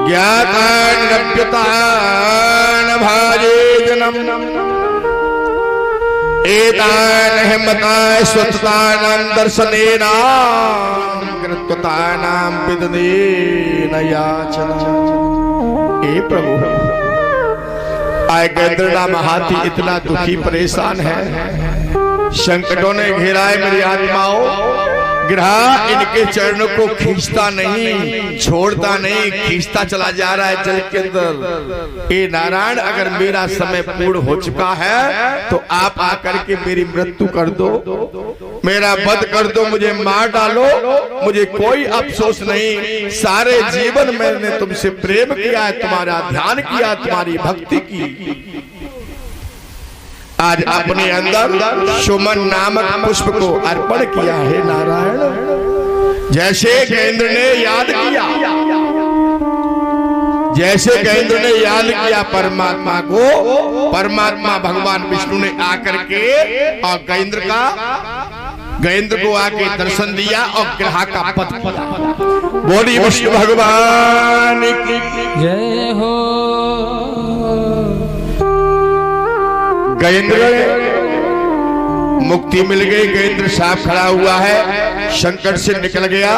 ज्ञातान् भाजे जनम एतान् हिम्मतान् स्वच्छतानां दर्शनेना कृत्वतानां विदनेन याचना। हे प्रभु, आय गैंद्रना महाती इतना दुखी परेशान है, संकटों ने घेरा है मेरी आत्माओं। ग्रह इनके चरणों को खींचता नहीं, छोड़ता नहीं, खींचता चला जा रहा है जल के अंदर। हे नारायण, अगर मेरा समय पूर्ण हो चुका है तो आप आकर के मेरी मृत्यु कर दो, मेरा वध कर दो, मुझे मार डालो, मुझे कोई अफसोस नहीं। सारे जीवन मैंने तुमसे प्रेम किया है, तुम्हारा ध्यान किया, तुम्हारी भक्ति की। आज अपने अंदर सुमन नामक पुष्प को अर्पण किया है नारायण। जैसे गैंद्र ने याद किया, जैसे गैंद्र ने याद किया परमात्मा को, परमात्मा भगवान विष्णु ने आकर के और गैंद्र को आके दर्शन दिया और ग्रह का पथ किया। बोली विष्णु भगवान की जय हो। गैंद्र मुक्ति मिल गई, गैंद्र साफ खड़ा हुआ है, संकट से निकल गया,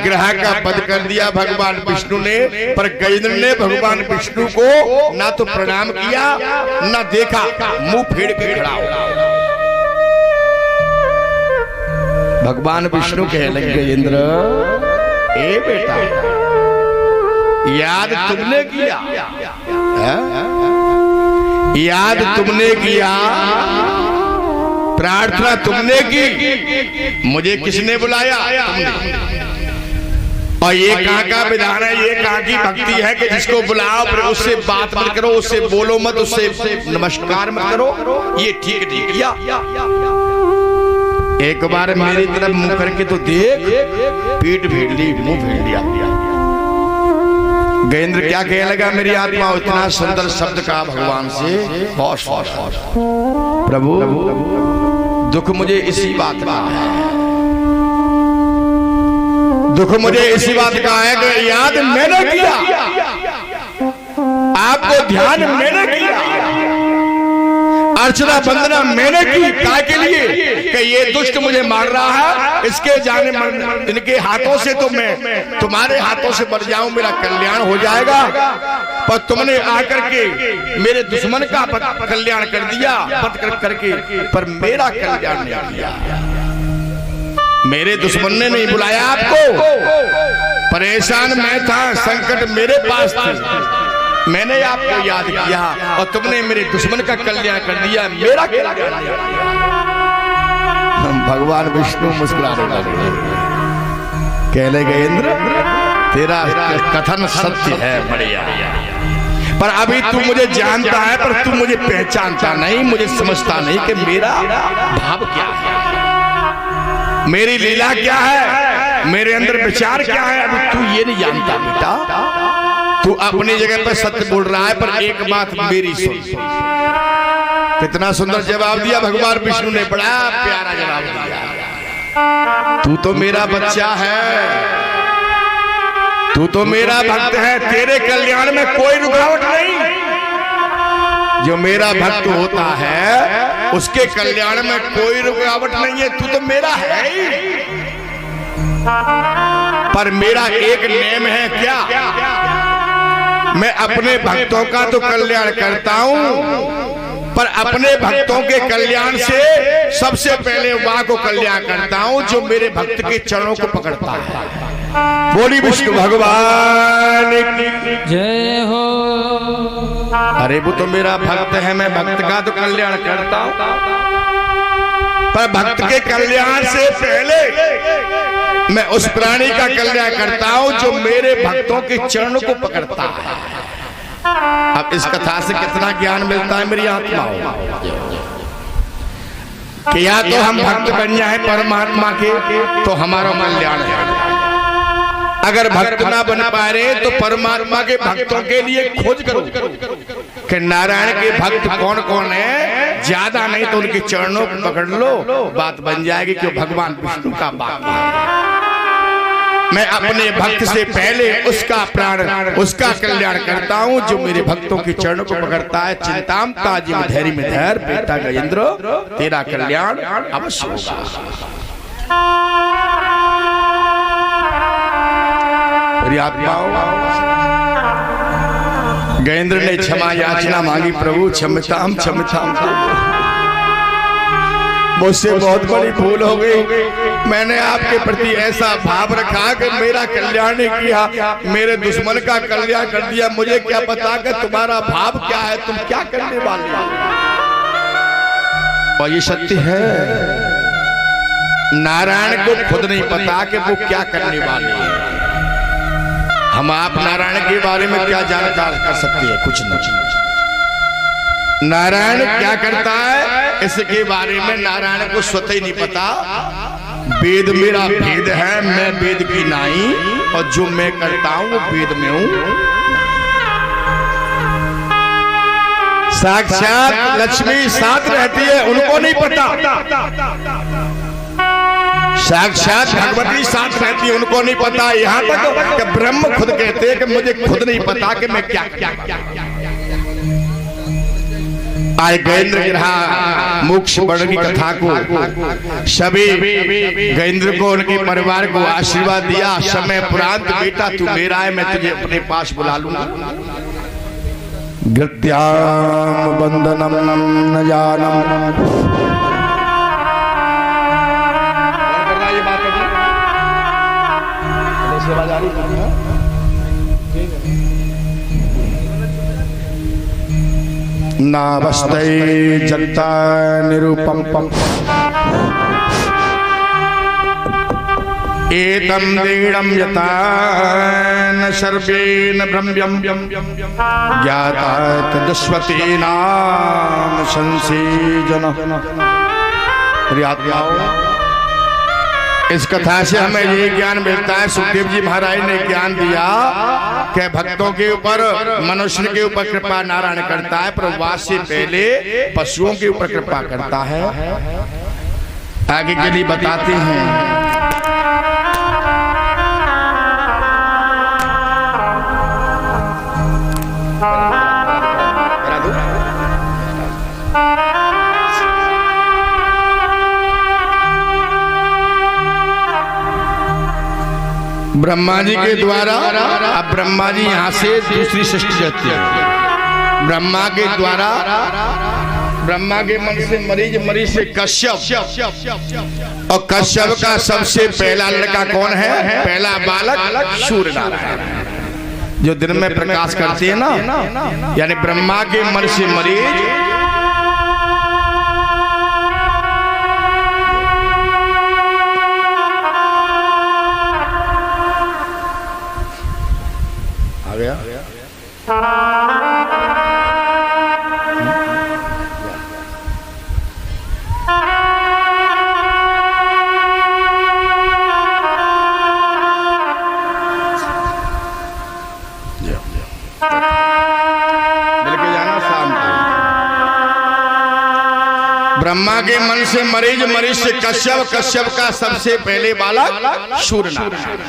ग्रह का वध कर दिया भगवान विष्णु ने। पर गैंद्र ने भगवान विष्णु को ना तो प्रणाम किया, ना देखा, मुंह फेर के खड़ा हो। भगवान विष्णु कहने लगे, गैंद्र ए बेटा, याद तुमने किया, याद तुमने किया, प्रार्थना तुमने की, मुझे किसने बुलाया? तुमने। और ये कहाँ का विधान है, ये कहाँ की भक्ति है कि जिसको बुलाओ फिर उससे बात मत करो, उससे बोलो मत, उससे नमस्कार मत करो? ये ठीक नहीं किया। एक बार मेरी तरफ मुंह करके तो देख, पीठ फेर ली, मुंह फेर लिया। गैंद्र क्या कहने लगा, मेरी आत्मा इतना सुंदर शब्द का भगवान से, होश होश होश। प्रभु, दुख मुझे इसी बात का है, दुख मुझे इसी बात का है कि याद मैंने किया, आपको ध्यान मैंने किया, अर्चना वंदना मैंने की, काय के लिए कि ये दुष्ट मुझे मार रहा है, इसके जाने इनके हाथों से तो मैं तुम्हारे हाथों से मर जाऊं, मेरा कल्याण हो जाएगा। पर तुमने आकर के मेरे दुश्मन का कल्याण कर दिया, वध करके, पर मेरा कल्याण नहीं किया। मेरे दुश्मन ने नहीं बुलाया आपको, परेशान मैं था, संकट मेरे पास था, मैंने आपको याद किया और तुमने मेरे दुश्मन का कल्याण कर दिया, मेरा कल्याण। भगवान विष्णु मुस्कुराने लगे, कहने लगे, इंद्र तेरा कथन सत्य है, बढ़िया, पर अभी तू मुझे जानता है, पर तू मुझे पहचानता नहीं, मुझे समझता नहीं कि मेरा भाव क्या है, मेरी लीला क्या है, मेरे अंदर विचार क्या है, अभी तू ये नहीं जानता बेटा। तू अपनी जगह पर सत्य बोल रहा है, पर एक बात मेरी सुन। कितना सुंदर जवाब दिया भगवान विष्णु ने, बड़ा प्यारा जवाब दिया। तू तो मेरा बच्चा है, तू तो मेरा भक्त है, तेरे कल्याण में कोई रुकावट नहीं। जो मेरा भक्त होता है उसके कल्याण में कोई रुकावट नहीं है, तू तो मेरा है ही। पर मेरा एक नियम है, क्या? मैं अपने भक्तों का तो कल्याण करता हूं, पर अपने भक्तों के कल्याण से सबसे पहले वहां को कल्याण करता हूं जो मेरे भक्त के चरणों को पकड़ता है। बोली विष्णु भगवान की जय हो। अरे वो तो मेरा भक्त है, मैं भक्त का तो कल्याण करता हूं, पर भक्त के कल्याण से पहले मैं उस प्राणी का कल्याण करता हूं जो मेरे भक्तों के चरणों को पकड़ता है। अब इस कथा से कितना ज्ञान मिलता है मेरी आत्मा कि या तो हम भक्त बन जाए परमात्मा के तो हमारा कल्याण है, अगर भक्त ना बन पा रहे तो परमात्मा के भक्तों के लिए खोज करो कि नारायण के भक्त कौन कौन है, ज्यादा नहीं तो उनके चरणों को पकड़ लो, बात बन जाएगी कि भगवान विष्णु का बात है। मैं अपने भक्त से पहले उसका प्राण, उसका कल्याण करता हूँ जो मेरे भक्तों के चरणों को पकड़ता है। चिंताम ताजिम धैर्य में धैर्य, बेटा गजेंद्र तेरा कल्याण अवश्य होगा। गजेंद्र ने क्षमा याचना मांगी, प्रभु क्षमताम क्षमताम, मुझसे बहुत बड़ी भूल हो गई। मैंने आपके प्रति ऐसा भाव रखा कि मेरा कल्याण नहीं किया, मेरे दुश्मन का कल्याण कर दिया। मुझे क्या पता कि तुम्हारा भाव क्या है, तुम क्या करने वाले हो। और ये सत्य है, नारायण को खुद नहीं पता कि वो क्या करने वाले हैं। हम आप नारायण के बारे में क्या जानकार कर सकते हैं? कुछ नहीं। नारायण क्या करता है इसके बारे में नारायण को स्वतः ही नहीं पता। वेद मेरा भेद है, मैं वेद की नाई, और जो मैं करता हूं वो वेद में हूं। साक्षात लक्ष्मी साथ रहती है, उनको नहीं पता। साक्षात भगवती साथ रहती है, उनको नहीं पता। यहाँ तक कि ब्रह्म खुद कहते हैं कि मुझे खुद नहीं पता कि मैं क्या क्या क्या। आज गजेंद्र गिरहा मोक्ष वर्ण की कथा को सभी गजेंद्र को, उनके परिवार को आशीर्वाद दिया। समय पुरांत बेटा तू मेरा है, मैं तुझे अपने पास बुला लूंगा। गत्याम बंदनम न जानम। नावस्ते जगता निरूपम एतम दीणम यथा न सर्वेन ब्रह्म्यम ज्ञाता तदस्वती नाम संसेजन। इस कथा से हमें ये ज्ञान मिलता है, सुखदेव जी महाराज ने ज्ञान दिया कि भक्तों के ऊपर, मनुष्य के ऊपर कृपा नारायण करता है, पर वास से पहले पशुओं के ऊपर कृपा करता है। आगे के लिए बताते हैं। ब्रह्मा जी के द्वारा, अब ब्रह्मा जी यहाँ से दूसरी सृष्टि रहती है। ब्रह्मा के द्वारा, ब्रह्मा के मन से मरीज, मरीज से कश्यप, और कश्यप का सबसे पहला लड़का कौन है? पहला बालक सूर्य नारायण, जो दिन में प्रकाश करते हैं ना। यानी ब्रह्मा के मन से मरीज, ब्रह्मा के मन से मरीज, मरीज से कश्यप, कश्यप का सबसे पहले बालक सूर्य नारायण,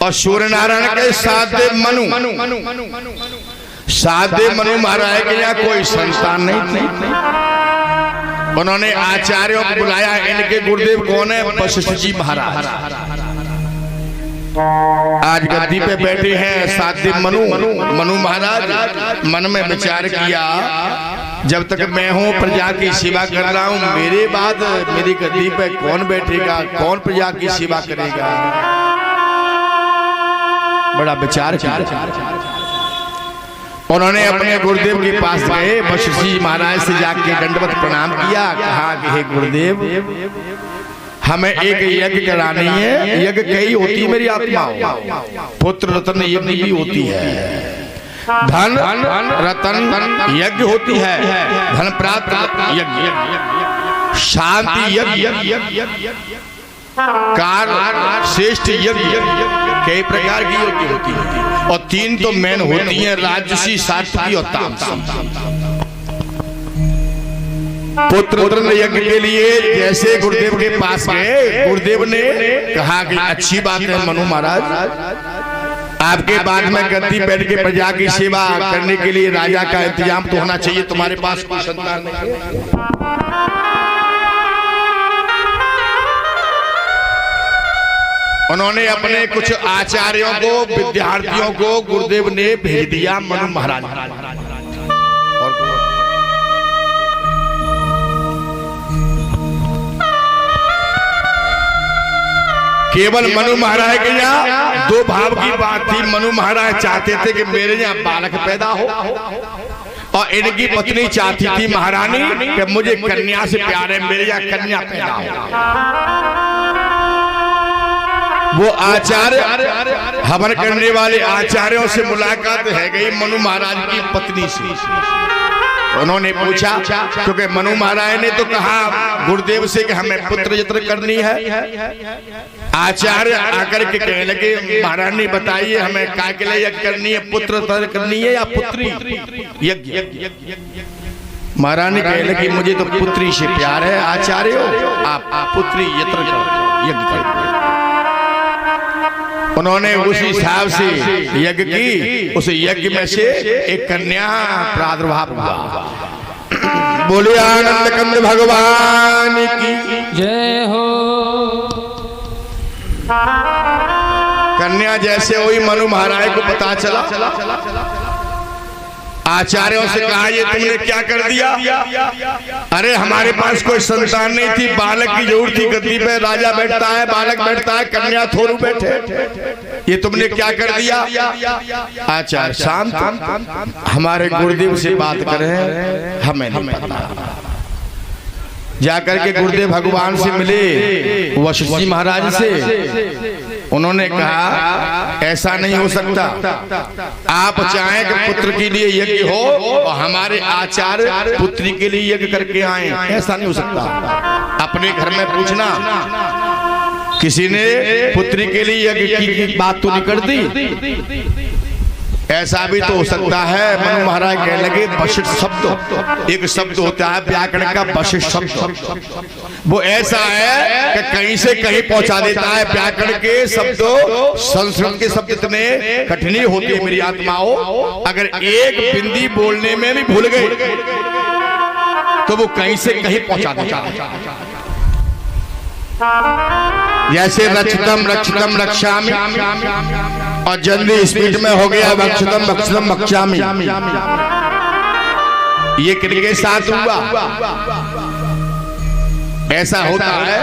और सूर्य नारायण के साथ मनु, साधे मनु महाराज के यहाँ कोई संतान नहीं थी। उन्होंने आचार्यों को बुलाया। इनके गुरुदेव कौन है? वशिष्ठ जी महाराज। आज गद्दी पे बैठे हैं साधे मनु महाराज। मन में विचार किया, जब तक मैं हूँ प्रजा की सेवा कर रहा हूँ, मेरे बाद मेरी गद्दी पे कौन बैठेगा, कौन प्रजा की सेवा करेगा। बड़ा विचार किया। उन्होंने अपने गुरुदेव के पास गए, वशिष्ठ जी महाराज से जाके दंडवत प्रणाम किया। कहा कि हे गुरुदेव, हमें एक यज्ञ करानी है। यज्ञ कई होती है मेरी आत्मा, पुत्र रत्न यज्ञ भी होती है, धन रतन यज्ञ होती है, धन प्राप्त यज्ञ, शांति यज्ञ, कार श्रेष्ठ यज्ञ, कई प्रकार की यज्ञ होती है। और तीन तो मेन होती हैं, राजसी, सात्विकी और तामसी। पुत्र यज्ञ के लिए जैसे गुरुदेव के पास गए, गुरुदेव ने कहा कि अच्छी बात है मनु महाराज, आपके बाद में गद्दी बैठ के प्रजा की सेवा करने के लिए राजा का इंतजाम तो होना चाहिए, तुम्हारे पास कोई संतान नहीं है। उन्होंने अपने कुछ आचार्यों को, विद्यार्थियों को गुरुदेव ने भेज दिया मनु महाराज। केवल मनु महाराज के यहाँ दो भाव की बात थी। मनु महाराज चाहते थे कि मेरे यहाँ बालक पैदा हो, और इनकी पत्नी चाहती थी महारानी कि मुझे कन्या से प्यार है, मेरे यहाँ कन्या पैदा हो। वो आचार्य हवन करने वाले आचार्यों से मुलाकात है गई मनु महाराज की पत्नी से। उन्होंने पूछा, क्योंकि मनु महाराज ने तो कहा गुरुदेव से कि हमें पुत्र यत्र करनी है। आचार्य आकर के कहने लगे महारानी बताइए हमें काय के लिए यज्ञ करनी है, पुत्र यत्र करनी है या पुत्री यज्ञ? महारानी कहने लगी मुझे तो पुत्री से प्यार है आचार्य, आप पुत्री यत्र यज्ञ कर। उन्होंने उसी हिसाब से यज्ञ की, उस यज्ञ में से एक कन्या प्रादुर्भाव हुआ। बोले आनंद कंद भगवान की जय हो। कन्या जैसे हुई मनु महाराज को पता चला, आचार्यों से कहा ये तुमने क्या कर दिया? अरे हमारे पास कोई संतान नहीं थी, बालक की जरूरत थी, गद्दी पे राजा बैठता है, बालक बैठता है, कन्या थोरू बैठे, ये तुमने क्या कर दिया? आचार्य शांत, हमारे गुरुदेव से बात करें, हमें नहीं पता। जाकर के गुरुदेव भगवान से मिले वशिष्ठ जी महाराज से। उन्होंने कहा ऐसा नहीं हो सकता, आप चाहें कि पुत्र के लिए यज्ञ हो और हमारे आचार्य पुत्री के लिए यज्ञ करके आए, ऐसा नहीं हो सकता। अपने घर में पूछना, किसी ने पुत्री के लिए यज्ञ की बात तो नहीं कर दी? ऐसा भी तो हो सकता है। मनु महाराज कहने लगे वशिष्ठ शब्द, एक शब्द होता है व्याकरण का वशिष्ठ शब्द, वो ऐसा है कि कहीं से कहीं पहुंचा देता है। व्याकरण के शब्दों, संस्कृत के शब्द इतने कठिन होते हैं मेरी आत्माओं, अगर एक बिंदी बोलने में भी भूल गए तो वो कहीं से कहीं पहुंचा देता है। जैसे रक्षितम रक्षितम रक्षामि और जल्दी स्पीड में हो गया रक्षितम रक्षितम रक्षामि, ये किनके साथ हुआ? ऐसा होता है।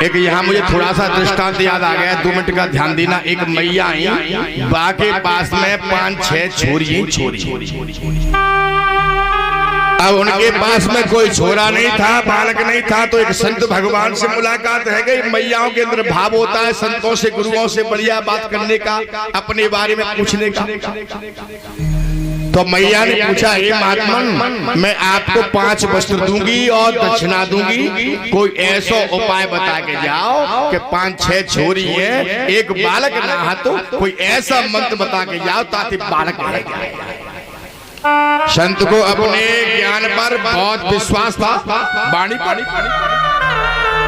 एक यहाँ मुझे थोड़ा सा दृष्टांत याद आ गया, 2 मिनट का ध्यान देना। एक मैया आई, बा के पास में 5-6 छोरी। अब उनके पास में कोई छोरा नहीं था, बालक नहीं था, तो एक संत भगवान से मुलाकात है गई। मैयाओं के अंदर भाव होता है संतों से, गुरुओं से बढ़िया बात करने का, अपने बारे में पूछने का। तो मैया ने पूछा, हे महात्मन, मैं आपको 5 वस्त्र दूंगी और दक्षिणा दूंगी, कोई ऐसा उपाय बता के जाओ कि 5-6 छोरी है, एक बालक ना हो, तो कोई ऐसा मंत्र बता के जाओ ताकि बालक रह जाए। संत को अपने ज्ञान पर बहुत विश्वास था, बाणी पर।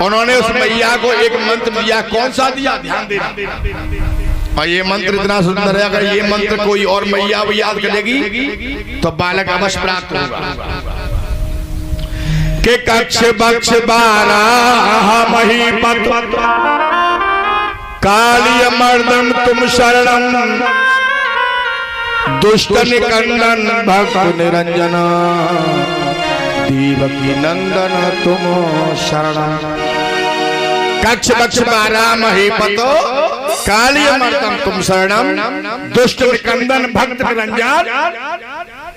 उन्होंने उस मैया को एक मंत्र दिया। कौन सा दिया? ध्यान देना। और ये मंत्र इतना सुंदर है, अगर ये मंत्र कोई और मैया भी याद करेगी तो बालक अवश्य प्राप्त होगा। के कक्ष बक्ष 12 महीपत कालिय मर्दन तुम शरणम, दुष्ट निकंदन भक्त निरंजन, देवकी नंदन तुम शरण। कक्ष बक्ष 12 महीपतो कालिय मर्दन तुम शरणम, दुष्ट निकंदन भक्त निरंजन,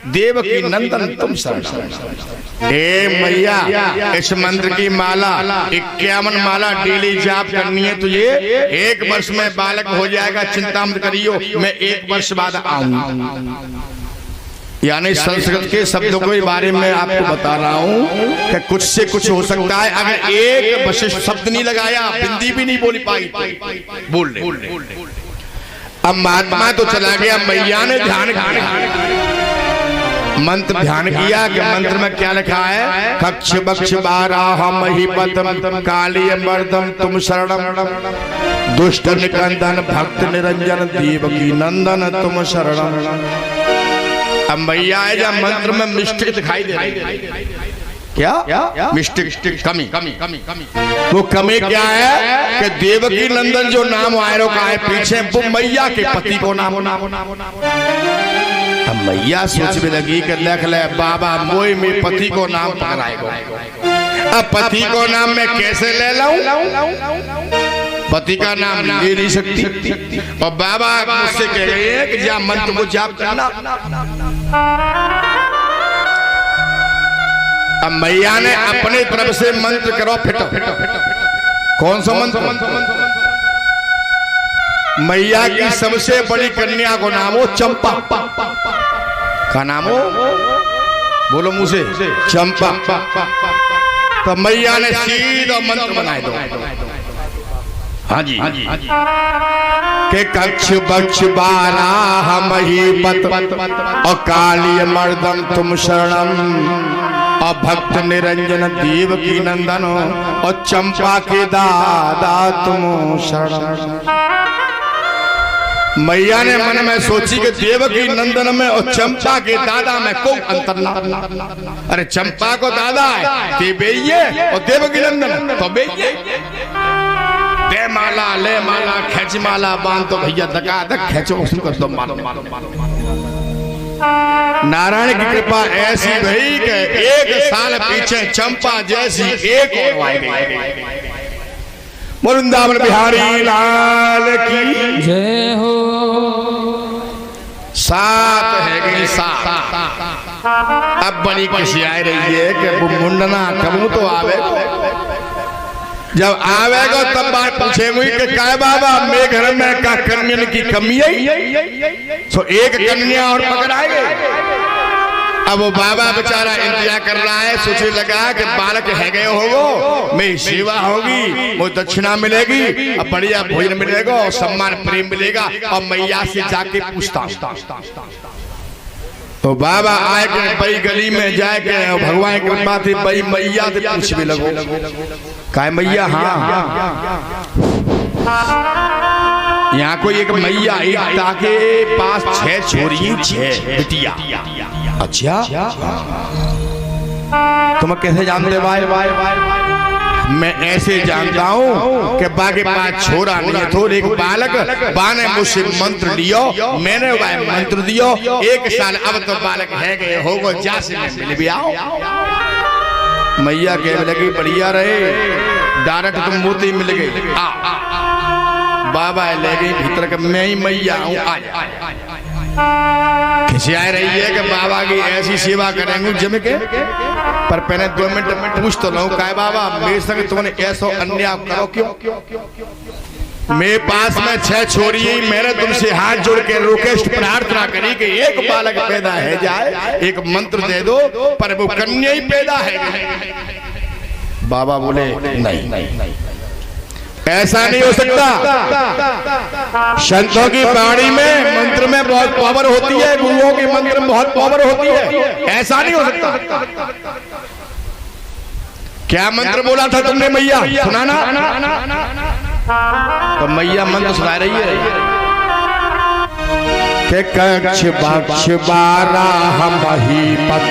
देवकी नंदन तुम शरण। ए मैया, इस मंत्र की माला 51 माला डेली जाप करनी है तुझे। 1 वर्ष में बालक हो जाएगा, चिंता मत करियो, मैं 1 वर्ष बाद आऊंगा। यानी संस्कृत के शब्दों के बारे में आपको बता रहा हूँ कि कुछ से कुछ हो सकता है। अगर एक वशिष्ठ शब्द नहीं लगाया, बिंदी भी नहीं बोली पाई, बोल ले। अब महात्मा तो चला गया, मैया ने ध्यान मंत्र ध्यान किया कि मंत्र में क्या लिखा है? कक्ष बक्ष बाराह महीपतम काली मर्दम तुम शरणम दुष्ट निकंदन भक्त निरंजन देवकी नंदन तुम शरणम। अब मैया है जब मंत्र में मिस्टेक दिखाई दे रही है। क्या मिस्टेक? कमी। वो कमी क्या है कि देवकी नंदन जो नाम आयरों का है पीछे, वो मैया के पति को नाम। अब मैया सोच में लगी कि देख ले बाबा मोई में पति को नाम पकड़ाएगा। अब पति को नाम मैं कैसे ले लाऊं? पति का नाम ले नहीं सकती। और बाबा मुझसे कह रहे हैं कि जा मंत्र को जाप करना। अब मैया ने अपने तरफ से मंत्र करो फिटो। कौन सा मंत्र? मैया की सबसे बड़ी कन्या को नाम हो चंपा। का नाम हो? बोलो मुंह से, चंपा। तो मैया ने सीधा मंत्र बनाए दो। हाँ जी। के कक्ष बक्ष बाराह महीपत और काली मर्दम तुम शरणम और भक्त निरंजन देवकी नंदन और चंपा के दादा तुम शरण। मैया ने मन में सोची कि देवकी नंदन में और चंपा के दादा में कोई अंतर ना। अरे चंपा को दादा है कि बेइये और देवकी नंदन तो बेइये। दे माला ले माला खेच माला बांध तो भैया धका धक खेचो शुरू कर दो मालो। नारायण की कृपा ऐसी भई कि 1 साल पीछे चंपा जैसी एक और आई गई। वृंदावन बिहारी लाल की जय हो। 7 है गई 7। अब बड़ी खुशी आ रही है कि वो मुंडना कबू तो आवे। जब आवेगा तब बात पूछेंगे कि काय बाबा मेरे घर में का कन्या की कमी है, तो एक कन्या और पकड़ाएंगे। अब वो बाबा बेचारा इंतजार कर रहा है, सोचने लगा कि बालक है गए होगो, मेरी सेवा होगी, वो दक्षिणा मिलेगी, अब बढ़िया भोजन मिलेगा और सम्मान प्रेम मिलेगा। और मैया से जाके पूछता तो बाबा आए के बई गली में जाए के भगवान की कृपा थी बई मैया से पूछ भी लगो काय मैया। हाँ यहाँ कोई एक मैया एकता के पास 6 छोरी 6 बिटिया। अच्छा तुम कैसे जानते भाई? मैं ऐसे जानता हूँ कि बाकी पास छोरा नहीं तो एक बालक बाने मुझसे मंत्र लियो, मैंने मंत्र दियो 1 साल अब तो बालक है गए होगो जा से मिल भी आओ। मैया कह लगी बढ़िया रहे, डायरेक्ट तुम मोती मिल गई। बाबा ले गई भीतर के मैं ही मैया हूँ खिसिया रही है कि बाबा की ऐसी सेवा करेंगे जम के। पर पहले 2 मिनट पूछ तो लो काय बाबा मेरे संग तुमने ऐसा अन्याय करो क्यों? मेरे पास में 6 छोरी, मैंने तुमसे हाथ जोड़ के रिक्वेस्ट प्रार्थना करी कि एक बालक पैदा है जाए, एक मंत्र दे दो, पर वो कन्या ही पैदा है। बाबा बोले नहीं ऐसा नहीं हो सकता। संतों की वाणी में मंत्र में बहुत पावर होती है, गुरुओं के मंत्र में बहुत पावर होती है, ऐसा नहीं हो सकता। क्या मंत्र बोला था तुमने मैया? सुनाना। तो मैया मंत्र सुना रही है कि कक्ष बक्ष बाराह महीपत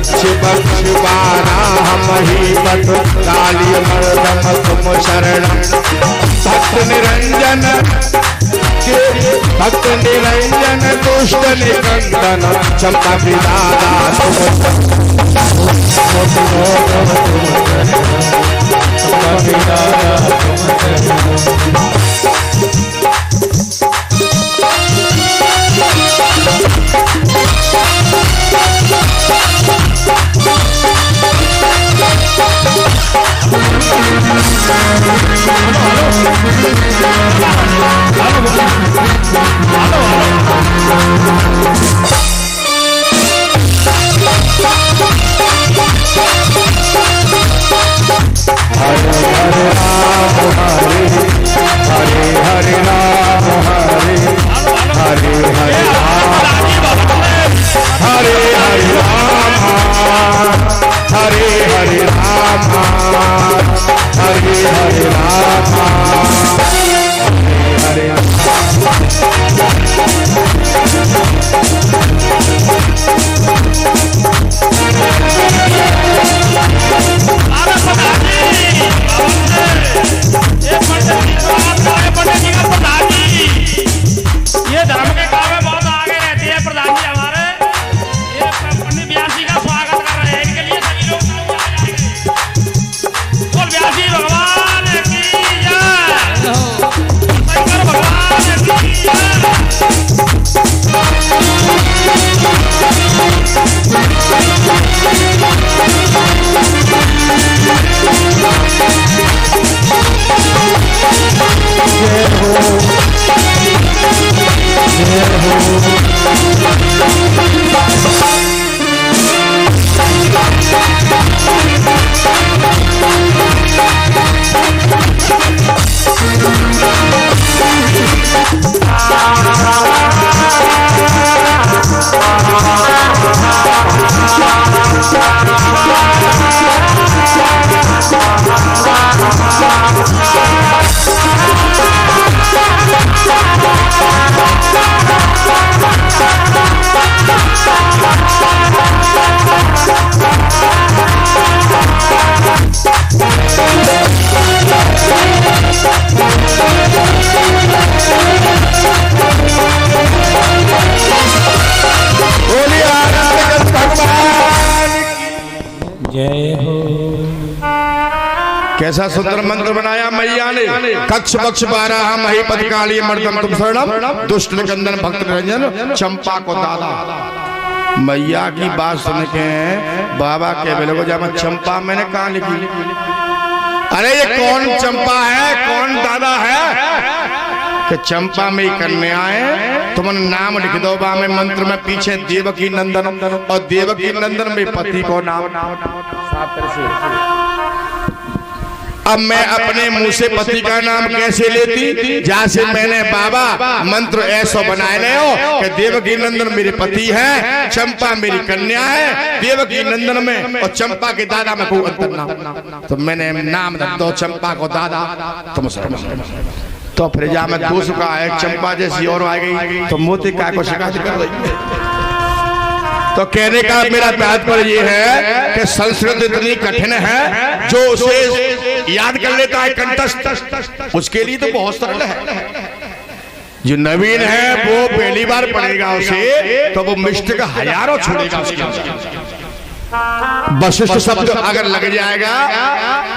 बक्ष बाराह महीपत काली मर्दम तुम शरणम भक्त निरंजन दुष्ट निकंदन चंपा की दादा जय हो। कैसा सुंदर मंत्र बनाया मैया ने। कक्ष बक्ष बारह महीपत काली मर्दम तुम शरणम दुष्ट निकंदन भक्त निरंजन चंपा को दादा। मैया की बात सुन के बाबा के बोले को जब चंपा मैंने कहा लिखी। अरे ये कौन चंपा है, कौन दादा है? कि चंपा में ही कन्या है, तुम नाम लिख दो बा में मंत्र में पीछे देवकी नंदन और देवकी नंदन में पति को नाम। अब मैं अपने मुंह से पति का नाम कैसे लेती? जैसे मैंने बाबा मंत्र ऐसा बनाए ले हो कि देवकी नंदन मेरे पति है, चंपा मेरी कन्या है। देवकी नंदन में और चंपा के दादा में कोई अंतर ना, तो मैंने नाम रख दो चंपा को दादा। तुम तो फ्रिजा में दूसरा का एक चंपा जैसी और आ गई तो मोती का को शिकायत कर रही। तो कहने का मेरा तात्पर्य ये है कि संस्कृत इतनी कठिन है, जो उसे याद कर लेता है कंठस्थ, उसके लिए तो बहुत सरल है। जो नवीन है वो पहली बार पढ़ेगा उसे, तो वो मिष्ट का हजारों छोड़ेगा उसके। वशिष्ठ शब्द अगर लग जाएगा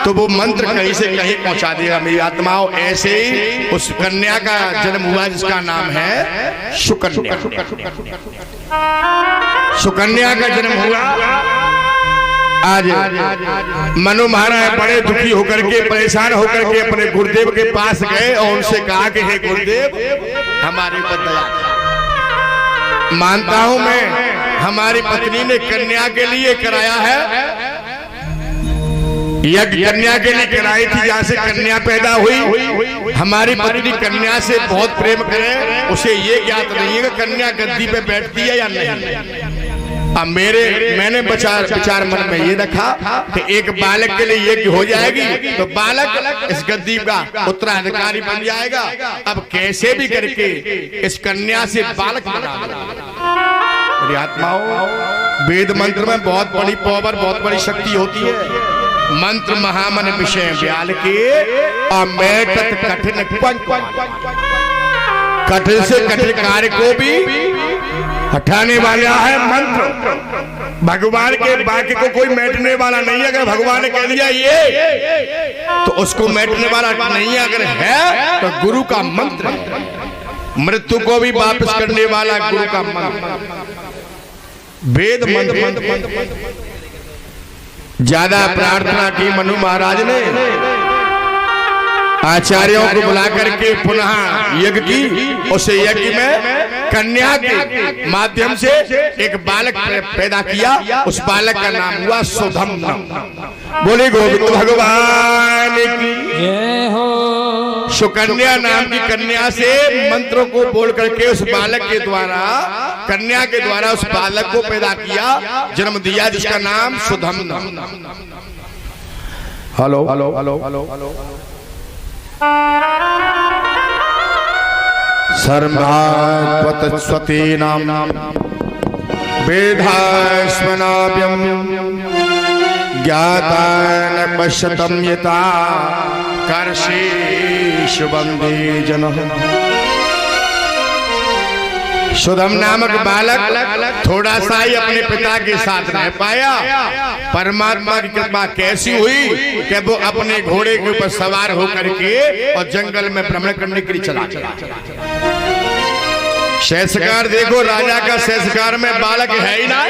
तो वो मंत्र कहीं से कहीं पहुंचा देगा। मेरी आत्माओं, ऐसे ही उस कन्या का जन्म हुआ जिसका नाम है सुकन्या। सुकन्या का जन्म हुआ। आज मनु महाराज बड़े दुखी होकर के, परेशान होकर के अपने गुरुदेव के पास गए और उनसे कहा कि हे गुरुदेव, हमारे ऊपर दया करें। मानता हूं मैं, हमारी पत्नी ने कन्या के लिए कराया है यज्ञ, कन्या के लिए कराई थी, जहां से कन्या पैदा हुई। हमारी पत्नी कन्या से बहुत प्रेम करे, उसे ये ज्ञात नहीं है कि कन्या गद्दी पे बैठती है या नहीं। अब मैंने विचार मन में ये रखा कि एक बालक के लिए यज्ञ हो जाएगी तो बालक इस गद्दी का उत्तराधिकारी बन जाएगा। अब कैसे भी करके इस कन्या से बालक बना। मेरी आत्माओं, वेद मंत्र में बहुत बड़ी पावर, बहुत बड़ी शक्ति होती है। मंत्र महामन विषय व्याल के अमेटत कठिन कठिन से कठिन कार्य को भी हटाने वाला है मंत्र। भगवान के वाक्य को कोई मैटने वाला नहीं है। अगर भगवान ने कह दिया ये तो उसको मैटने वाला नहीं है। अगर है तो गुरु का मंत्र, मृत्यु को भी वापस करने वाला गुरु का मंत्र, वेद मंत्र। ज्यादा प्रार्थना की मनु महाराज ने आचार्यों को बुला करके पुनः यज्ञ की। उस यज्ञ में कन्या के माध्यम से एक बालक पैदा किया। उस बालक का नाम हुआ सुधम्ना। बोले गोविंद भगवान की जय हो। सुकन्या नाम की कन्या से मंत्रों को बोल करके उस बालक के द्वारा, कन्या के द्वारा उस बालक को पैदा किया, जन्म दिया, जिसका नाम सुधम्ना। Hello hello hello hello hello सर्वस्वती नाम वेदास्मनाभ्यम ज्ञाता न पश्यतम यता कर्षेषु बंदे जनः। सुधम नामक बालक थोड़ा सा ही अपने पिता के साथ रह पाया। परमात्मा की कृपा कैसी हुई कि वो अपने घोड़े के ऊपर सवार होकर के और जंगल में भ्रमण करने के लिए चला गया। शैशकार देखो, राजा का शैशकार में बालक है ही ना,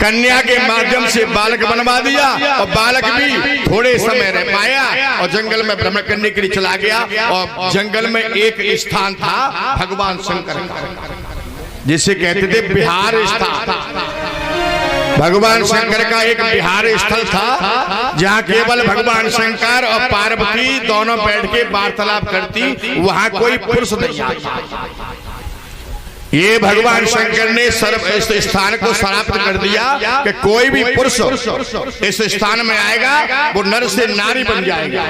कन्या के माध्यम से बालक बनवा दिया और बालक भी थोड़े समय रह पाया और जंगल में भ्रमण करने के लिए चला गया। और जंगल में एक स्थान था भगवान शंकर का, जिसे कहते थे बिहार स्थान। भगवान शंकर का एक बिहार स्थल था जहाँ केवल भगवान शंकर और पार्वती दोनों बैठ के वार्तालाप करती, वहां कोई पुरुष नहीं आता। ये भगवान शंकर ने इस स्थान को समाप्त कर दिया कि कोई भी पुरुष इस स्थान में आएगा वो नर से नारी बन जाएगा।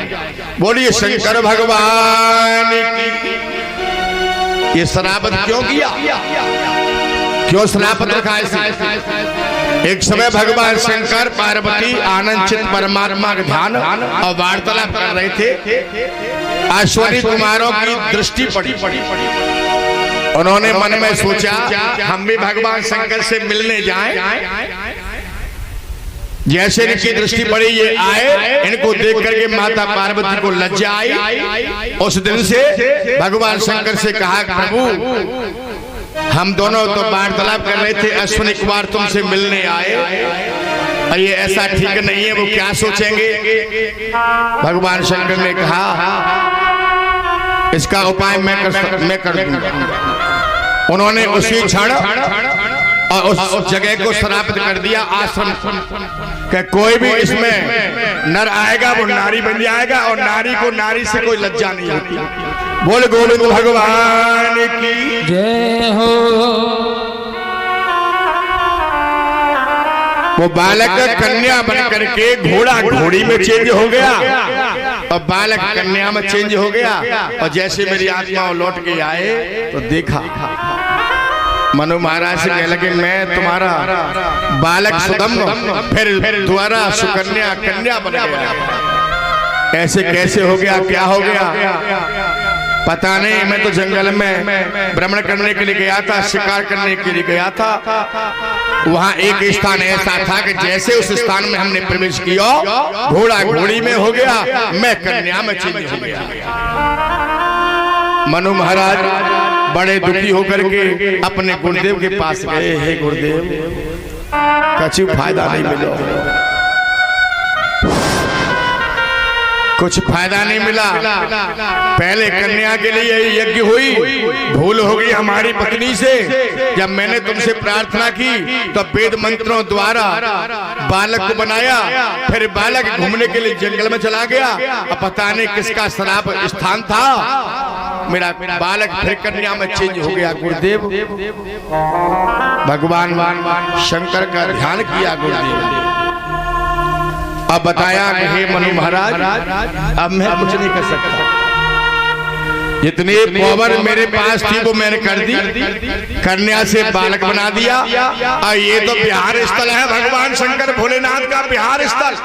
बोलिए शंकर भगवान की। ये शराबत क्यों किया, क्यों शराबत रखा इसे? एक समय भगवान शंकर पार्वती आनंद चित परमात्मा का ध्यान और वार्तालाप कर रहे थे। अश्वनी कुमारों की दृष्टि पड़ी। उन्होंने मन में सोचा हम भी भगवान शंकर से मिलने जाएं। जैसे इनकी दृष्टि पड़ी, ये आए, इनको देख करके माता पार्वती को लज्जा आई। उस दिन से भगवान शंकर से कहा, प्रभु हम दोनों तो वार्तालाप कर रहे थे, अश्विनी कुमार तुमसे मिलने आए और ये ऐसा ठीक नहीं है, वो क्या सोचेंगे? भगवान शंकर ने कहा इसका उपाय मैं कर दूंगा। उन्होंने उसी क्षण और उस जगह को श्रापित कर दिया आश्रम कि कोई भी इसमें नर आएगा वो नारी बन जाएगा और नारी को नारी से कोई लज्जा नहीं होती। बोल गोविंद भगवान की जय हो। वो बालक कन्या बन करके घोड़ा घोड़ी में चेंज हो गया और बालक कन्या में चेंज हो गया। और जैसे मेरी आत्मा लौट के आए तो देखा मनु महाराज से कहने लगे मैं तुम्हारा बालक सुधम्ना फिर द्वारा सुकन्या कन्या बन गया। ऐसे कैसे हो गया, क्या हो गया पता नहीं। मैं तो जंगल में भ्रमण करने के लिए गया था, शिकार करने के लिए गया था। वहां एक स्थान ऐसा था कि जैसे उस स्थान में हमने प्रवेश किया घोड़ा घोड़ी में हो गया, मैं कन्या में चेंज हो गया। मनु महाराज बड़े दुखी होकर के अपने गुरुदेव के पास गए। हे गुरुदेव कछु फायदा नहीं मिला, कुछ फायदा नहीं मिला। पहले कन्या के लिए यज्ञ हुई, भूल हो गई हमारी पत्नी से। जब मैंने तुमसे प्रार्थना की तो वेद मंत्रों द्वारा बालक को बनाया, फिर बालक घूमने के लिए जंगल में चला गया। अब पता नहीं किसका श्राप स्थान था, मेरा बालक फिर कन्या में चेंज हो गया। गुरुदेव भगवान शंकर का ध्यान किया गुरुदेव। अब बताया कि हे मनु महाराज अब मैं कुछ नहीं कर सकता, जितनी पावर मेरे पास थी वो मैंने कर दी, कन्या से बालक बना दिया। और ये तो बिहार स्थल है भगवान शंकर भोलेनाथ का बिहार स्थल,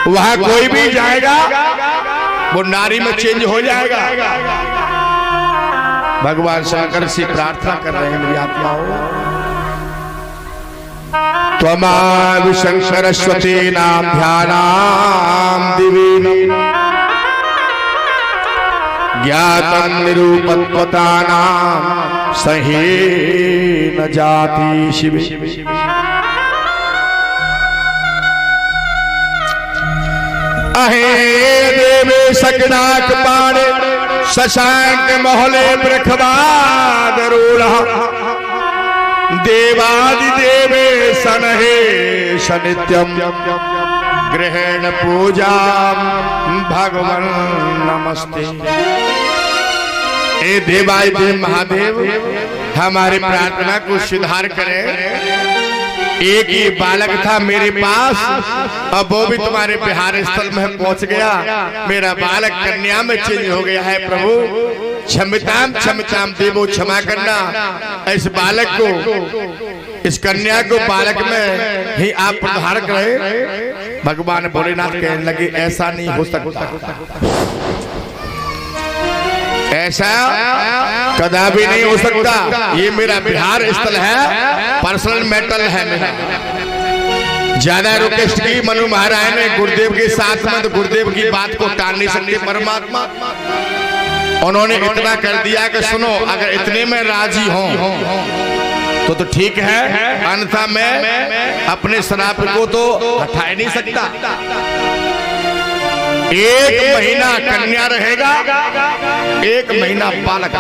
वहां कोई भी जाएगा वो नारी में चेंज हो जाएगा। भगवान शंकर से प्रार्थना कर रहे हैं मेरी आत्माओं, त्वमादि शंकरस्वती नाम ध्यानाम दिवीनम ज्ञातम निरूपत्वतानाम सही न जाति शिव। अहे देवे सकनाक पाणे शशांक मोहले ब्रखवाद रूढ़ देवादिदेवे सनहे सनित्यम ग्रहण पूजा भगवन नमस्ते। हे देवादिदेव महादेव हमारे प्रार्थना को सुधार करें। एक ही बालक था मेरे पास, अब वो भी तुम्हारे बिहार स्थल में पहुंच गया। मेरा बालक कन्या में चेंज हो गया है प्रभु, क्षमताम क्षमताम देवो क्षमा करना। इस बालक को, इस कन्या को बालक में ही आप प्रधार करें। भगवान भोलेनाथ कहने लगे ऐसा नहीं हो सकता, ऐसा कदापि नहीं हो सकता। ये मेरा बिहार स्थल है, पर्सनल मैटर है मेरा। ज्यादा रिक्वेस्ट की मनु महाराज ने गुरुदेव के साथ में, तो गुरुदेव की बात को टाल नहीं सकते परमात्मा। उन्होंने इतना कर दिया कि सुनो, अगर इतने में राजी हो तो ठीक है, अन्यथा मैं अपने श्राप को तो हटा ही नहीं सकता। 1 महीना कन्या रहेगा, 1 महीना बालक।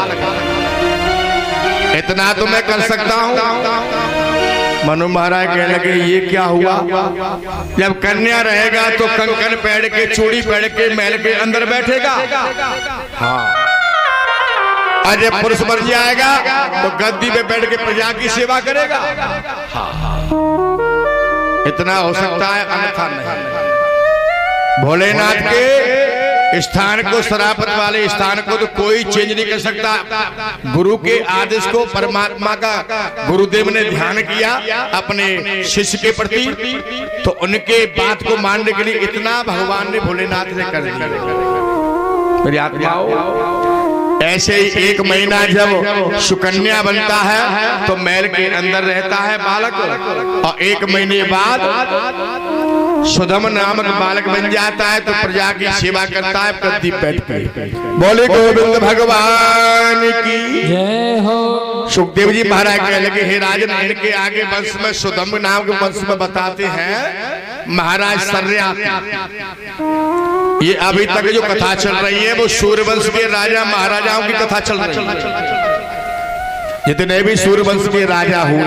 इतना तो मैं कर सकता हूं। मनु महाराज कहने लगे ये क्या हुआ? जब कन्या रहेगा तो कंकन पहन के, चूड़ी पहन के महल के अंदर बैठेगा। हाँ, और जब पुरुष बन जाएगा तो गद्दी पे बैठ के प्रजा की सेवा करेगा। हाँ, इतना हो सकता है, अन्यथा नहीं। भोलेनाथ के स्थान को, शराफत वाले स्थान को तो कोई चेंज नहीं कर सकता। गुरु के आदेश को परमात्मा का गुरुदेव ने ध्यान किया अपने शिष्य के प्रति, तो उनके बात को मानने के लिए इतना भगवान ने भोलेनाथ ने कर दिया। मेरी आत्माओं, ऐसे ही 1 महीना जब सुकन्या बनता है तो महल के अंदर रहता है बालक, और 1 महीने बाद सुधम नामक बालक बन जाता है तो प्रजा की सेवा करता है गद्दी बैठ कर। बोले गोविंद भगवान की जय हो। सुखदेव जी महाराज कहने लगे हे राजन, इनके आगे वंश में सुधम नाम के वंश में बताते हैं महाराज सर्याती। ये अभी तक जो कथा चल रही है वो सूर्यवंश के राजा महाराजाओं की कथा चल रही है। जितने भी सूर्यवंश के राजा हुए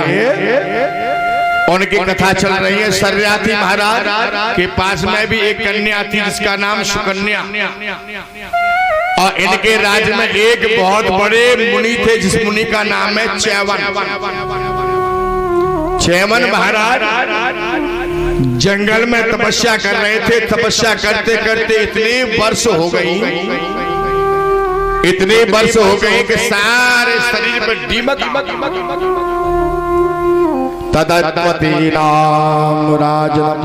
उनकी कथा चल रही है। सर्याती महाराज के पास में भी एक कन्या थी जिसका नाम सुकन्या, और इनके राज्य में एक बहुत बड़े मुनि थे जिस मुनि का नाम है च्यवन। च्यवन महाराज जंगल में तपस्या कर रहे थे। तपस्या करते करते इतने वर्ष हो गई, इतने वर्ष हो गए कि सारे शरीर पर दीमक। तदत्वती नाम राजन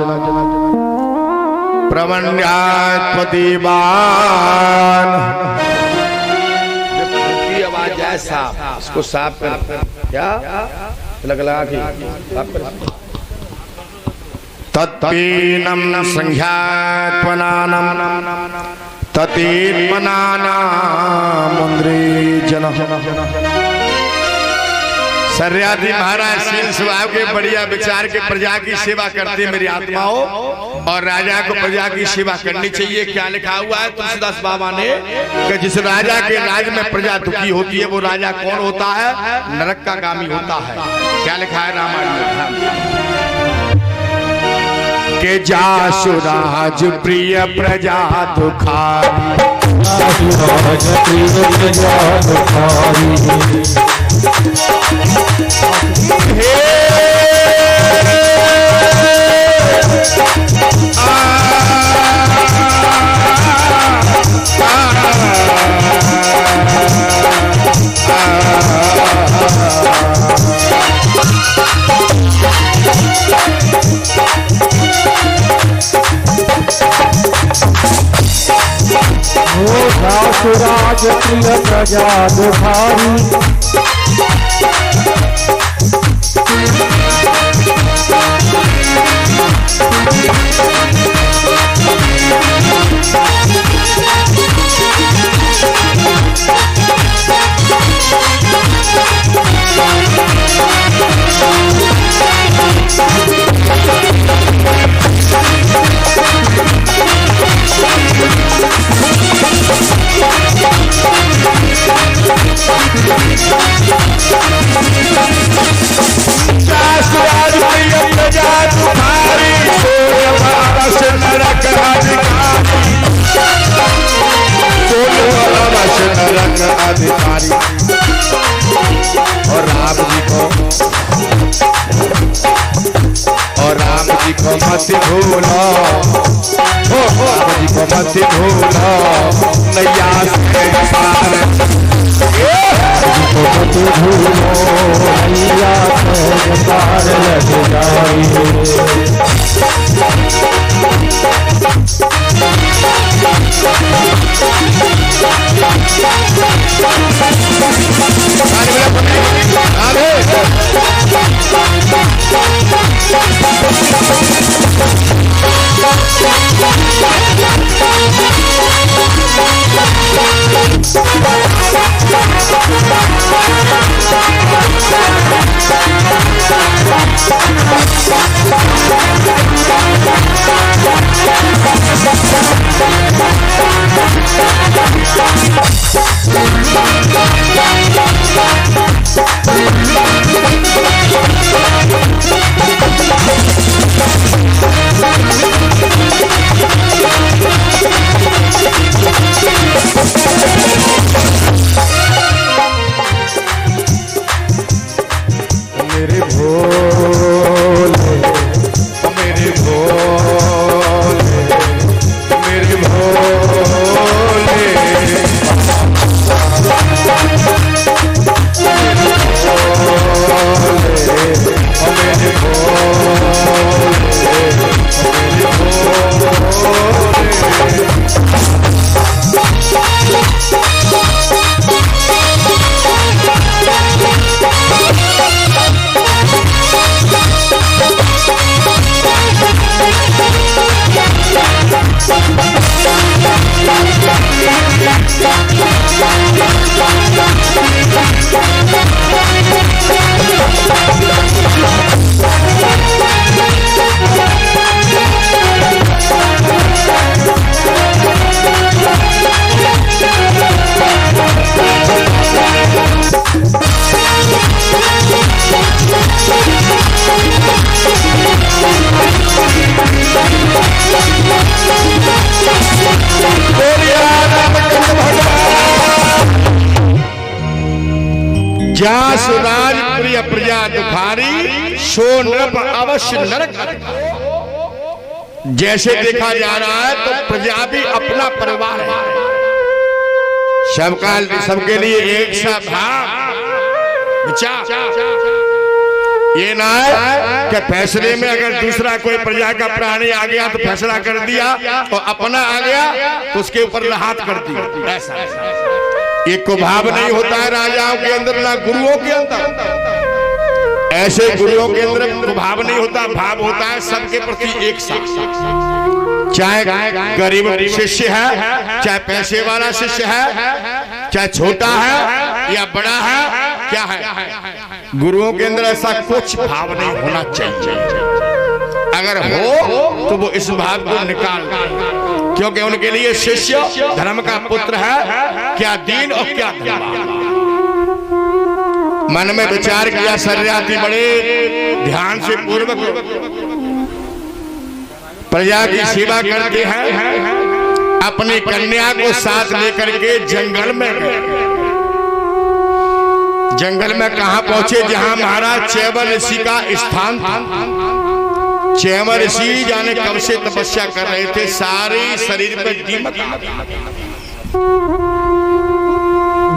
प्रवण्यात्मदीवान। की आवाज जाए साफ, इसको साफ कर, क्या लगा के तत्पीनम संख्यात्मनानम ततीत्मनानाम मुंद्री जन। सर्याती महाराज शील स्वभाव के, बढ़िया विचार के, प्रजा की सेवा करते मेरी आत्माओं, और राजा को प्रजा की सेवा करनी चाहिए। क्या लिखा हुआ है तुलसीदास बाबा ने कि जिस राजा के राज में प्रजा दुखी होती है वो राजा कौन होता है? नरक का गामी होता है। क्या लिखा है रामायण में के जासु राज प्रिय प्रजा दुखारी, राज प्रिय प्रजा दुखारी, जी को मत भूलो, राम जी को मत भूलो, नैया से पार, को मत भूलो, नैया से पार लग जाई। मेरे भोले, मेरे भोले, मेरे भोले, मेरे जासुराज प्रिय प्रजा दुखारी, सो नृप अवश्य नरक। जैसे देखा जा रहा है तो प्रजा भी अपना परिवार है, सबका सबके लिए एक सा भाव विचार। ये ना है कि फैसले में अगर दूसरा कोई प्रजा का प्राणी आ गया तो फैसला कर दिया और अपना आ गया तो उसके ऊपर लहात कर दी, ऐसा एक को भाव नहीं होता है राजाओं के अंदर ना गुरुओं के अंदर। ऐसे गुरुओं के अंदर भाव नहीं होता, भाव होता है सबके प्रति एक साथ। चाहे गरीब शिष्य है, चाहे पैसे वाला शिष्य है, चाहे छोटा है या बड़ा है, क्या है गुरुओं के अंदर ऐसा कुछ भाव नहीं होना चाहिए। अगर हो तो वो इस भाव को निकाल, क्योंकि उनके लिए शिष्य धर्म का पुत्र है, क्या दीन और क्या धर्म। मन में विचार किया शर्याती बड़े ध्यान से पूर्वक प्रजा की सेवा करते हैं। अपनी कन्या को साथ लेकर के जंगल में गए। जंगल में कहां पहुंचे? जहां महाराज चैवर ऋषि का स्थान था। चैवर ऋषि जाने कब से तपस्या कर रहे थे, सारे शरीर पे दीमक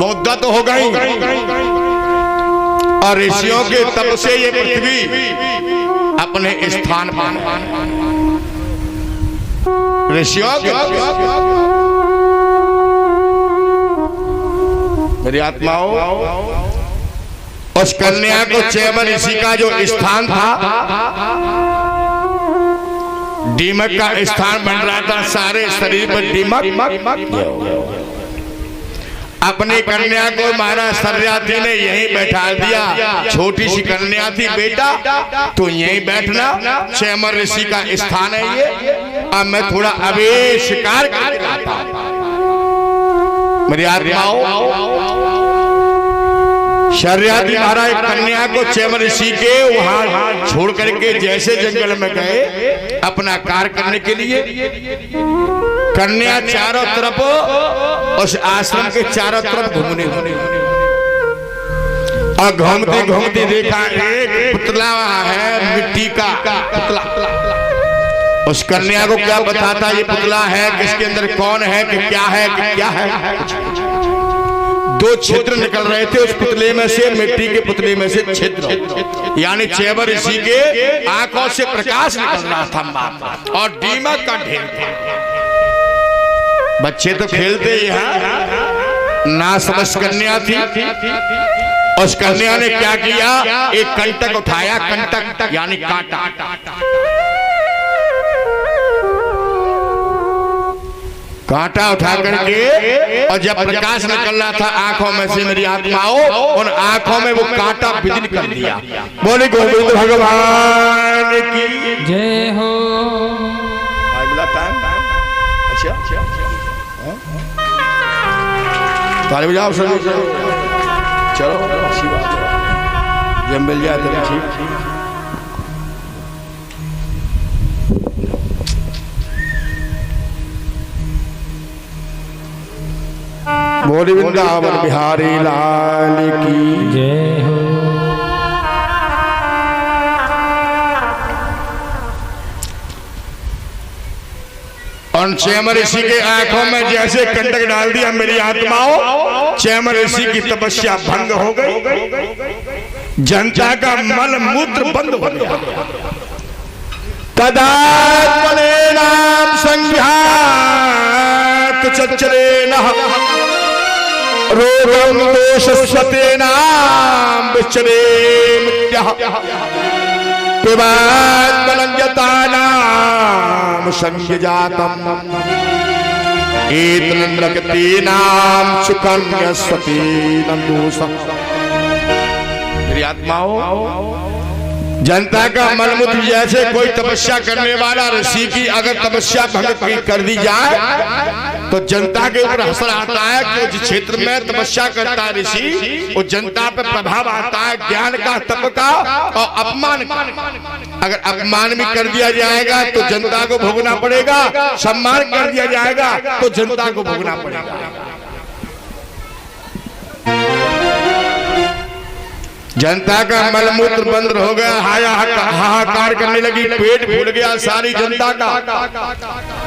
मुद्दत हो गई और ऋषियों के तप से ये पृथ्वी अपने स्थान पर। ऋषियों के मेरी आत्माओं, उस कन्या को चैवर ऋषि का जो स्थान था, दीमक का स्थान बन रहा था, सारे शरीर पर दीमक। अपनी कन्या को महाराज शर्याती ने यहीं बैठा दिया। छोटी सी कन्या थी, बेटा तो यहीं बैठना, चैवर ऋषि का स्थान है ये। अब मैं थोड़ा अभी शिकार करता मेरी आत्माओं। शर्याती महाराज कन्या को चैवर ऋषि के वहां छोड़ करके जैसे जंगल में गए अपना कार्य करने के लिए, कन्या चारों तरफ उस आश्रम के चारों तरफ घूमने और घूमते घूमते देखा एक पुतला है, मिट्टी का पुतला। उस कन्या को क्या बताता ये पुतला है, किसके अंदर कौन है, कि क्या है, कि क्या है। दो छिद्र निकल रहे थे उस पुतले में से, मिट्टी के पुतले में से छिद्र, यानी चैवर ऋषि के आंखों से प्रकाश निकल रहा था और दीमक का ढेर था। बच्चे तो खेलते ही हैं, ना समझ कन्या थी। उस कन्या ने क्या किया, एक कंटक उठाया, कंटक यानी कांटा, कांटा उठा करके, और जब प्रकाश निकल रहा था आंखों में से मेरी आत्माओं, उन आंखों में वो कांटा बिजली कर दिया। बोले गोविंद भगवान की जय हो। मिला टाइम। अच्छा ताली बजाओ सभी, चलो अच्छी बात है, जब मिल जाए तो ठीक। बोली वृंदावन बिहारी लाल की जय हो। और चैमर ऋषि के आंखों में जैसे कंटक डाल दिया मेरी आत्माओं, चैमर ऋषि की तपस्या भंग हो गई, जनता का मल मूत्र बंद हो गया। तदात्मने नाम संघात चचरेन रोगम दोषस्वते नाम विचरे मिथ्यः पिबात्मनंजतानाम संयजातम एतनन्द्रगतीनाम सुखम यस्वती नंदोषम। मेरी आत्माओं, जनता का मलमूत्र जैसे कोई तपस्या करने वाला ऋषि की अगर तपस्या भंग कर दी जाए तो जनता के ऊपर असर आता है कि जिस क्षेत्र में तपस्या करता है ऋषि, वो जनता पे प्रभाव आता है ज्ञान का, तप का और अपमान का। अगर अपमान भी कर दिया जाएगा तो जनता को भोगना पड़ेगा, सम्मान कर दिया जाएगा तो जनता को भोगना पड़ेगा। जनता का मलमूत्र बंद हो गया, हाहाकार करने लगी, पेट फूल गया सारी जनता का,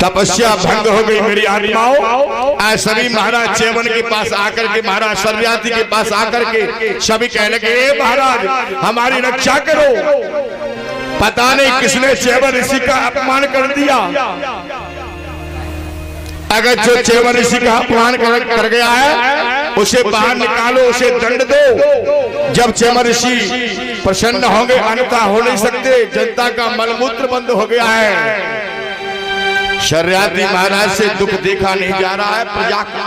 तपस्या भंग हो गई। मेरी आत्माओं, आज सभी महाराज चैवन के पास आकर के, महाराज सर्वयाती के पास आकर के सभी कहने लगे, महाराज हमारी रक्षा करो, पता नहीं किसने चैवन ऋषि का अपमान कर दिया। अगर जो चैवन ऋषि का अपमान कर गया है उसे बाहर निकालो, उसे दंड दो। जब चैवन ऋषि प्रसन्न होंगे, अन्यथा हो नहीं सकते। जनता का मलमूत्र बंद हो गया है। शर्याती महाराज से दुख देखा नहीं जा रहा है प्रजा का।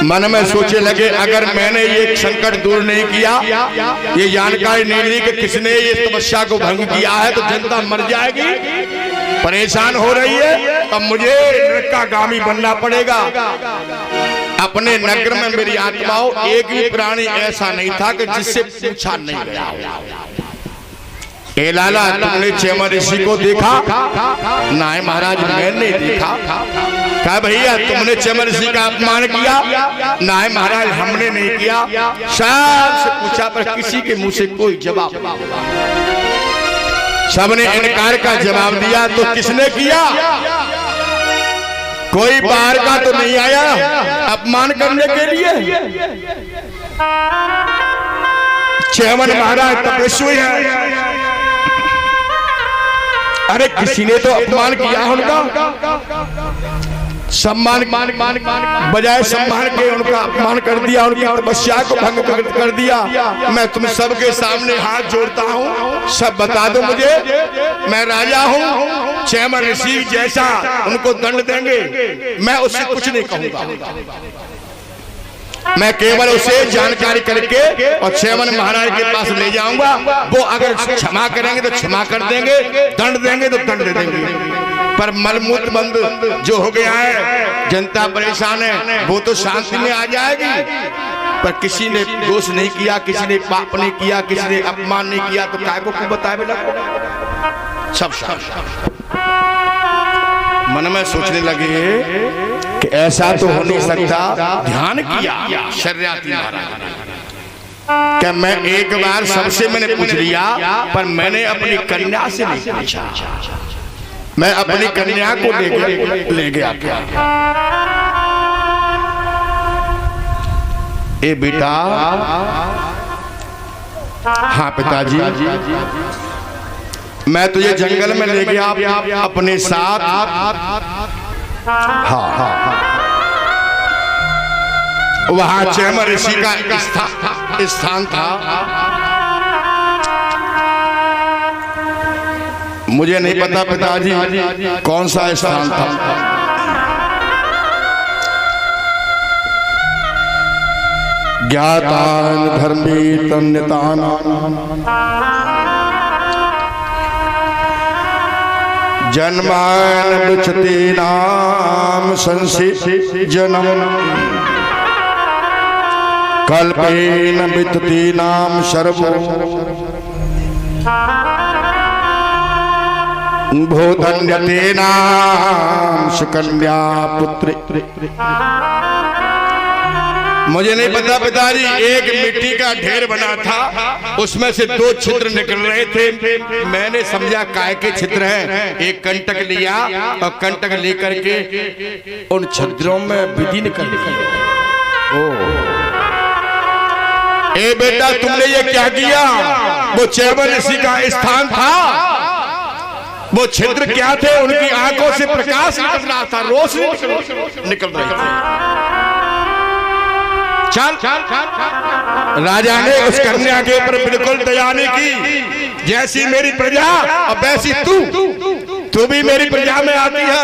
मन में सोचे लगे, अगर मैंने ये संकट दूर नहीं किया, ये जानकारी नहीं ली कि किसने ये तपस्या को भंग किया है, तो जनता मर जाएगी, परेशान हो रही है। अब मुझे नरकागामी बनना पड़ेगा। अपने नगर में मेरी आत्माओं, एक भी प्राणी ऐसा नहीं था कि जिससे पूछा नहीं गया, ए लाला तुमने चैमर ऋषि को देखा? ना महाराज मैंने नहीं देखा। कहा भैया तुमने चैमर ऋषि का अपमान किया? ना महाराज हमने नहीं किया। सबसे पूछा पर किसी के मुंह से कोई जवाब नहीं। सबने इनकार का जवाब दिया। तो किसने किया? कोई बाहर का तो नहीं आया अपमान करने के लिए। चैमन महाराज तपस्वी है। अरे किसी ने तो अपमान किया उनका, सम्मान बजाय सम्मान के उनका अपमान कर दिया, उनकी तपस्या को भंग कर दिया। मैं तुम सबके सामने हाथ जोड़ता हूँ, सब बता दो मुझे, मैं राजा हूँ। चैमन ऋषि जैसा उनको दंड देंगे, मैं उससे कुछ नहीं कहूँगा। मैं केवल उसे जानकारी करके और चैमन महाराज के पास ले जाऊंगा। वो अगर क्षमा करेंगे तो क्षमा कर देंगे, दंड देंगे तो दंड दे देंगे। पर मलमूत्र बंद जो हो गया है, जनता परेशान है, वो तो शांति में आ जाएगी। पर किसी ने दोष नहीं किया, किसी ने पाप नहीं किया, किसी ने अपमान नहीं किया, तो काय को क्यों बताए बेटा? सब मन में सोचने लगे कि ऐसा तो हो नहीं सकता। ध्यान किया शर्याती महाराज क्या मैं एक बार सबसे मैंने पूछ लिया, पर मैंने अपनी कन्या से नहीं पूछा। मैं अपनी कन्या को ले गया। ए बेटा, हाँ पिताजी, मैं तुझे जंगल में ले गया अपने साथ। हाँ, वहां चैमर ऋषि का स्थान था। मुझे नहीं पता पिताजी कौन सा स्थान था। ज्ञातान धर्मी तन्यतान जन्मान विचते नाम संसित जन्म कल्पेन वितते नाम सर्वो भूधन्यते नाम सुकन्या पुत्री। मुझे नहीं पता पिताजी, एक मिट्टी का ढेर बना था, उसमें से 2 छिद्र निकल रहे थे। मैंने समझा काय के छिद्र हैं। एक कंटक लिया और कंटक लेकर के उन छिद्रों में विधि निकल गई। ए बेटा, तुमने ये क्या किया? वो चैमर ऋषि का स्थान था। वो छिद्र क्या थे? उनकी आंखों से प्रकाश निकल रहा था, रोशनी निकल रही थी। चल राजा ने उस कन्या के ऊपर बिल्कुल दया नहीं की। जैसी मेरी प्रजा और वैसी तू भी मेरी प्रजा में आती है।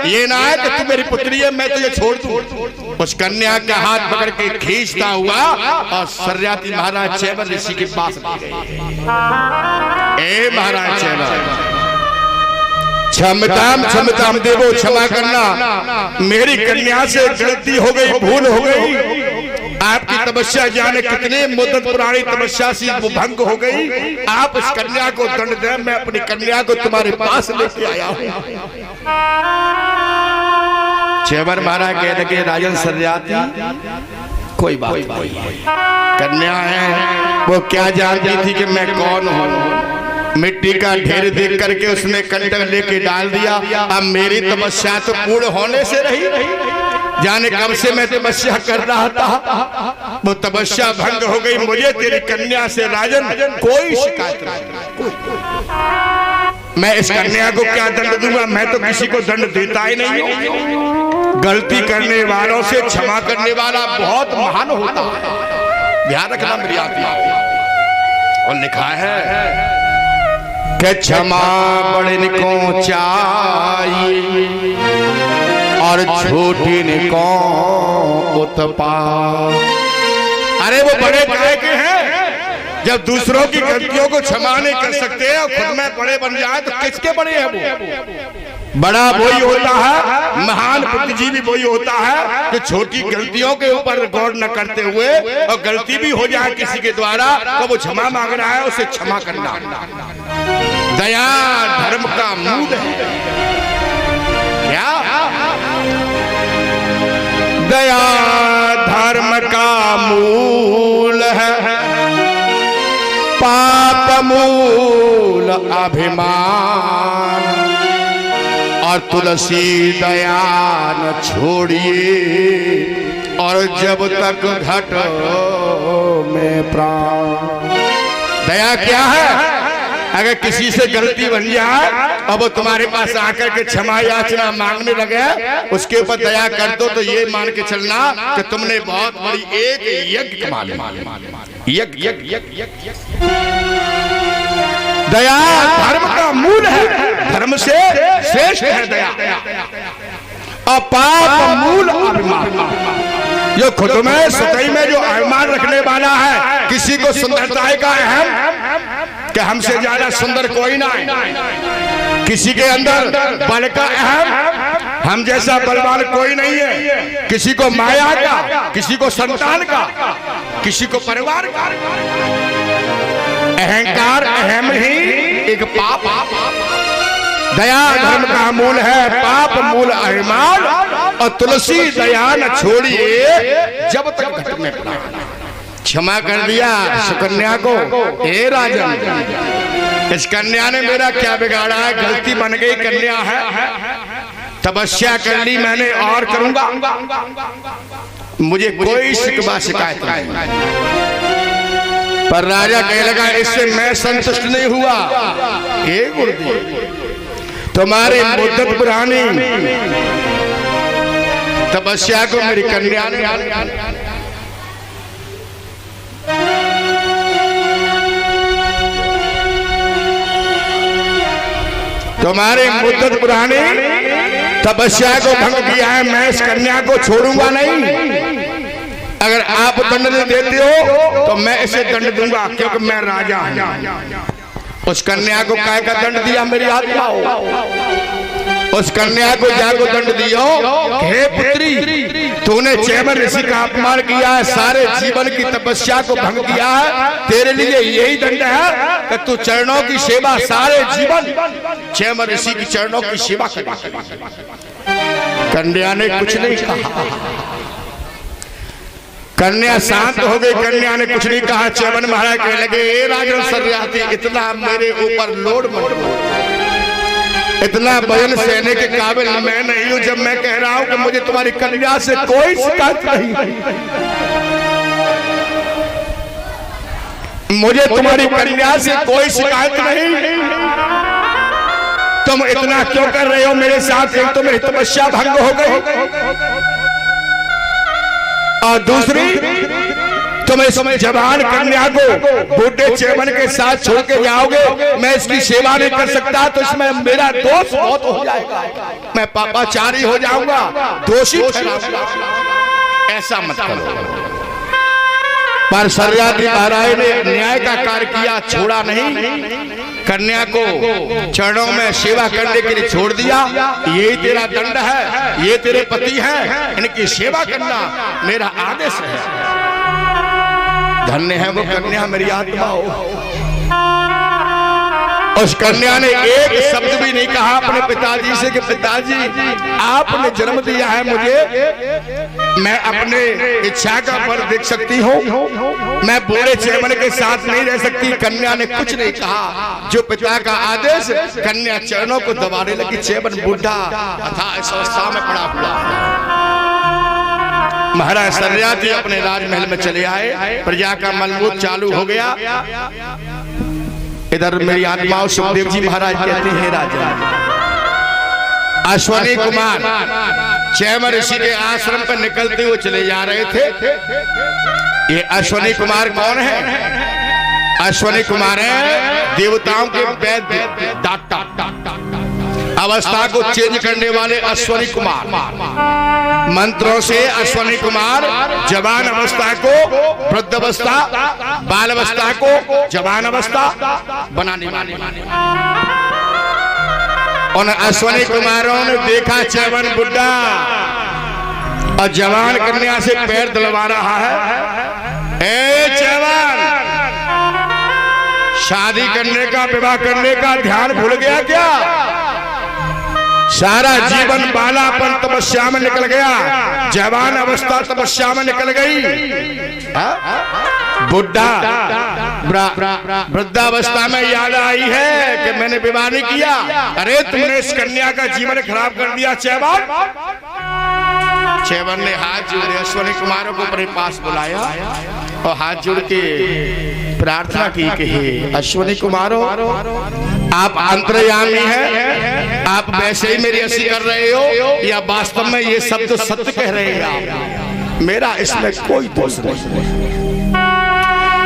ये ना है कि तू मेरी पुत्री है, मैं तुझे छोड़ दूं। उस कन्या का हाथ पकड़ के खींचता हुआ और सर्याती महाराज चैमर ऋषि के पास ले गए। ए महाराज चैमर, क्षमताम देवो, क्षमा करना, मेरी कन्या से गलती हो गई, भूल हो गई। आपकी तपस्या जाने कितने मुद्दत पुरानी तपस्या से वो भंग हो गई। आप उस कन्या को दंड दें, मैं अपनी कन्या को तुम्हारे पास लेके आया हूं। चैमर महाराज कह लगे, राजन सर्याती, कोई बात नहीं, कन्या है, वो क्या जानती थी कि मैं कौन हूं। मिट्टी का ढेर देख करके उसने कंटक लेके डाल दिया। अब मेरी तपस्या तो पूर्ण होने से रही। जाने कब से मैं तपस्या कर रहा था, वो तपस्या भंग हो गई। मुझे तेरी कन्या से राजन कोई शिकायत नहीं। मैं इस कन्या को क्या दंड दूंगा? मैं तो किसी को दंड देता ही नहीं हूं। गलती करने वालों से क्षमा करने वाला बहुत महान होता है। ध्यान रखना मेरी आत्मा। और लिखा है कि क्षमा बड़े को चाहिए और छोटी ने को उत्पा। अरे वो बड़े काय के हैं? जब दूसरों की गलतियों को क्षमा नहीं कर सकते और खुद में बड़े बन जाए तो किसके बड़े हैं वो? बड़ा वही होता है, महान बुद्धिजीवी वही होता है कि छोटी गलतियों के ऊपर गौर न करते हुए, और गलती भी हो जाए किसी के द्वारा तो वो क्षमा मांग रहा है, उसे क्षमा करना। दया धर्म का मूल है। क्या? दया धर्म का मूल है, पाप मूल अभिमान। और तुलसी दया न छोड़िए और जब तक घट में प्राण। दया क्या है? अगर किसी से गलती बन जाए और वो तुम्हारे पास आकर के क्षमा याचना मांगने लगे, उसके ऊपर दया कर दो तो ये मान के चलना कि तुमने बहुत बड़ी एक यज्ञ कमा लिया। दया धर्म का मूल है, धर्म से श्रेष्ठ है दया। और पाप मूल अभिमान। जो खुद में सतही में जो अभिमान रखने वाला है, किसी को सुंदरता का अहम कि हमसे ज्यादा सुंदर कोई ना है, किसी के अंदर बल का अहम हम जैसा बलवान कोई नहीं है, किसी को माया का, किसी को संतान का, किसी को परिवार का। अहंकार अहम ही एक पाप। दया धर्म का मूल है, पाप मूल अभिमान। और तुलसी दया न छोड़िए जब तक घट में प्राण। क्षमा कर दिया सुकन्या को। हे राजन, इस कन्या ने मेरा क्या बिगाड़ा है? गलती बन गई, कन्या है, तपस्या कर ली मैंने और करूंगा, मुझे कोई शिकवा शिकायत नहीं। पर राजा कहने लगा इससे मैं संतुष्ट नहीं हुआ। हे गुरुदेव, तुम्हारी मुद्दत पुरानी, तपस्या को मेरी कन्या ने तुम्हारी मुद्दत पुरानी, तपस्या को भंग किया है, मैं इस कन्या को छोड़ूंगा नहीं। अगर आप दंड नहीं देते हो तो मैं इसे दंड दूंगा, क्योंकि मैं राजा हूं। उस कन्या को काय का दंड दिया मेरी आत्मा हो, उस कन्या को जाको दंड दियो, हे पुत्री तूने च्यवन ऋषि का अपमान किया है, सारे जीवन की तपस्या को भंग किया है, तेरे लिए यही दंड है कि तू चरणों की सेवा सारे जीवन च्यवन ऋषि की चरणों की सेवा कर। कन्या ने कुछ नहीं कहा, कन्या शांत हो गई, कन्या ने कुछ नहीं कहा। च्यवन महाराज कहने लगे राजन सर्याती, इतना मेरे ऊपर लोड मत, इतना वजन सहने के काबिल मैं नहीं हूं। जब मैं कह रहा हूं कि मुझे तुम्हारी कन्या से कोई शिकायत नहीं, मुझे तुम्हारी कन्या से कोई शिकायत नहीं, तुम इतना क्यों कर रहे हो मेरे साथ? एक तो मेरी तपस्या भंग हो गई और दूसरी तुम इस जवान कन्या को बूढ़े च्यवन के साथ छोड़ के जाओगे, मैं इसकी सेवा नहीं कर सकता तो इसमें मेरा दोष बहुत हो जाएगा, मैं पापाचारी हो जाऊंगा, दोषी ठहराऊंगा। ऐसा मत करो। पर सर्याती महाराज ने न्याय का कार्य किया, छोड़ा नहीं, कन्या को चरणों में सेवा करने के लिए छोड़ दिया। यही तेरा दंड है, ये तेरे पति हैं, इनकी सेवा करना मेरा आदेश है। धन्य है वो कन्या मेरी आत्मा हो। उस कन्या ने एक शब्द भी नहीं कहा अपने पिताजी से कि पिताजी आपने जन्म दिया है मुझे, मैं अपने इच्छा का फल देख सकती हूँ, मैं बूढ़े च्यवन के साथ नहीं रह सकती। कन्या ने कुछ नहीं कहा, जो पिता का आदेश, कन्या चरणों को दबाने लगी। च्यवन बूढ़ा अथा इस अवस्था में पड़ा हुआ। महाराज सर्याती अपने राजमहल में चले आए, प्रजा का मलमूत चालू हो गया। इधर मेरी आत्माओं सुखदेव जी महाराज कहते हैं राजा अश्वनी कुमार च्यवन ऋषि के आश्रम पर निकलते हुए चले जा रहे थे। ये अश्वनी कुमार कौन है? अश्वनी कुमार है देवताओं के वैद्य, डॉक्टर, अवस्था को चेंज करने वाले अश्वनी कुमार, मंत्रों से अश्वनी कुमार जवान अवस्था को वृद्ध अवस्था, बाल अवस्था को जवान अवस्था बनाने वाले। उन अश्वनी कुमारों ने देखा च्यवन बुड्ढा और जवान कन्या से पैर दिलवा रहा है। ए च्यवन, शादी करने का, विवाह करने का ध्यान भूल गया क्या? सारा जीवन बालापन तपस्या में निकल गया, जवान अवस्था तपस्या में निकल गई, बुढ़ा वृद्धावस्था में याद आई है कि मैंने विवाह नहीं किया। अरे तुमने इस कन्या का जीवन खराब कर दिया च्यवन। च्यवन ने हाथ जोड़े अश्वनी कुमारों को अपने पास बुलाया और हाथ जोड़ के प्रार्थना की कि हे अश्वनी कुमारों, आप अंतर्यामी हैं, आप वैसे ही मेरी हंसी कर रहे हो या वास्तव में ये शब्द सत्य कह रहे हैं? मेरा इसमें कोई दोष नहीं।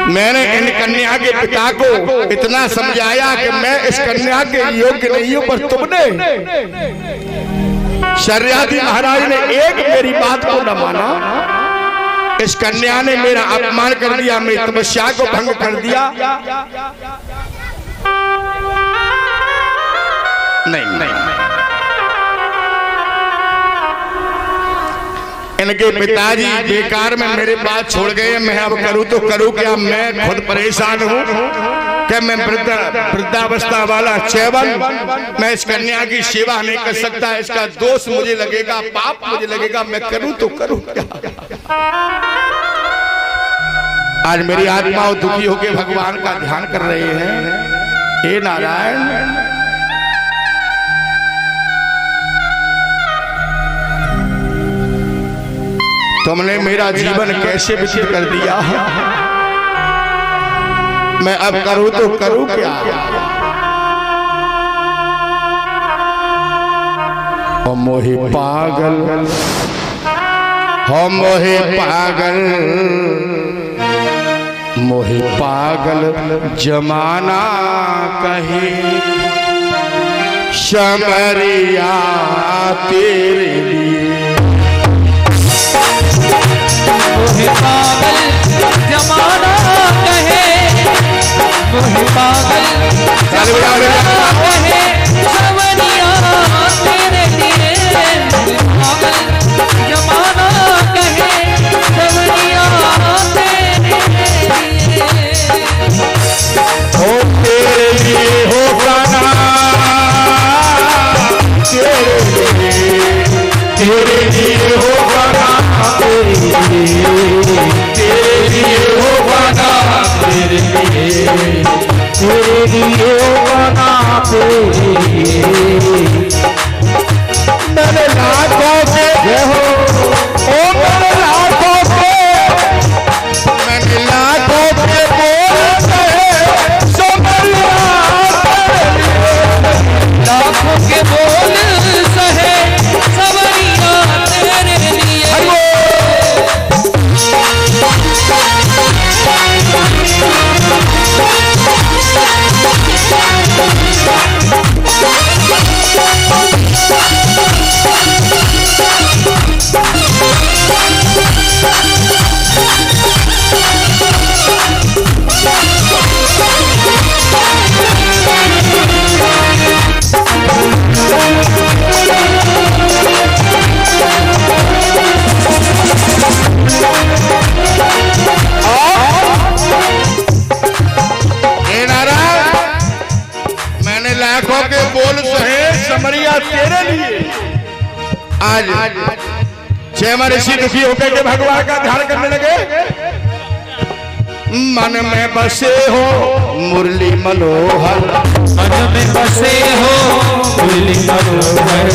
मैंने इन कन्या के पिता को इतना समझाया कि मैं इस कन्या के योग्य नहीं हूं, पर तुमने सर्याती महाराज ने एक मेरी बात को न माना। इस कन्या ने मेरा अपमान कर दिया, मेरी तपस्या को भंग कर दिया। नहीं, इनके पिताजी बेकार में मेरे बात छोड़ गए, मैं अब करूं तो करूं क्या? मैं खुद परेशान हूं कि मैं वृद्धावस्था वाला च्यवन, मैं इस कन्या की सेवा नहीं कर सकता। इसका दोष मुझे लगेगा, पाप मुझे लगेगा, मैं करूं तो करूं क्या? आज मेरी आत्माओं दुखी होकर भगवान का ध्यान कर रहे हैं। हे नारायण, तुमने मेरा जीवन कैसे व्यतीत कर दिया है? मैं अब करूं तो करूं क्या? ओ मोहे पागल, हो मोहे पागल, मोहे पागल जमाना कहे, समरिया तेरे लिए। मोहे पागल जमाना कहे, मोहे पागल जमाना कहे, समरिया तेरे लिए। पागल जमाना कहे, समरिया तेरे लिए। हो तेरे लिए हो गाना, तेरे लिए हो गाना, तेरे लिए हो गाना, तेरे लिए हो गाना, मैंने लाखों से हो, ओ मैंने लाखों से, मैंने लाखों से बोल कहे, समरिया लाखों के बोल सहे, समरिया तेरे लिए। लाखों के बोल सहे, समरिया तेरे लिए। आज जयमा ऋषि दुखी होकर के भगवान का ध्यान करने लगे। मन में बसे हो मुरली मनोहर, मन में बसे हो मुरली मनोहर।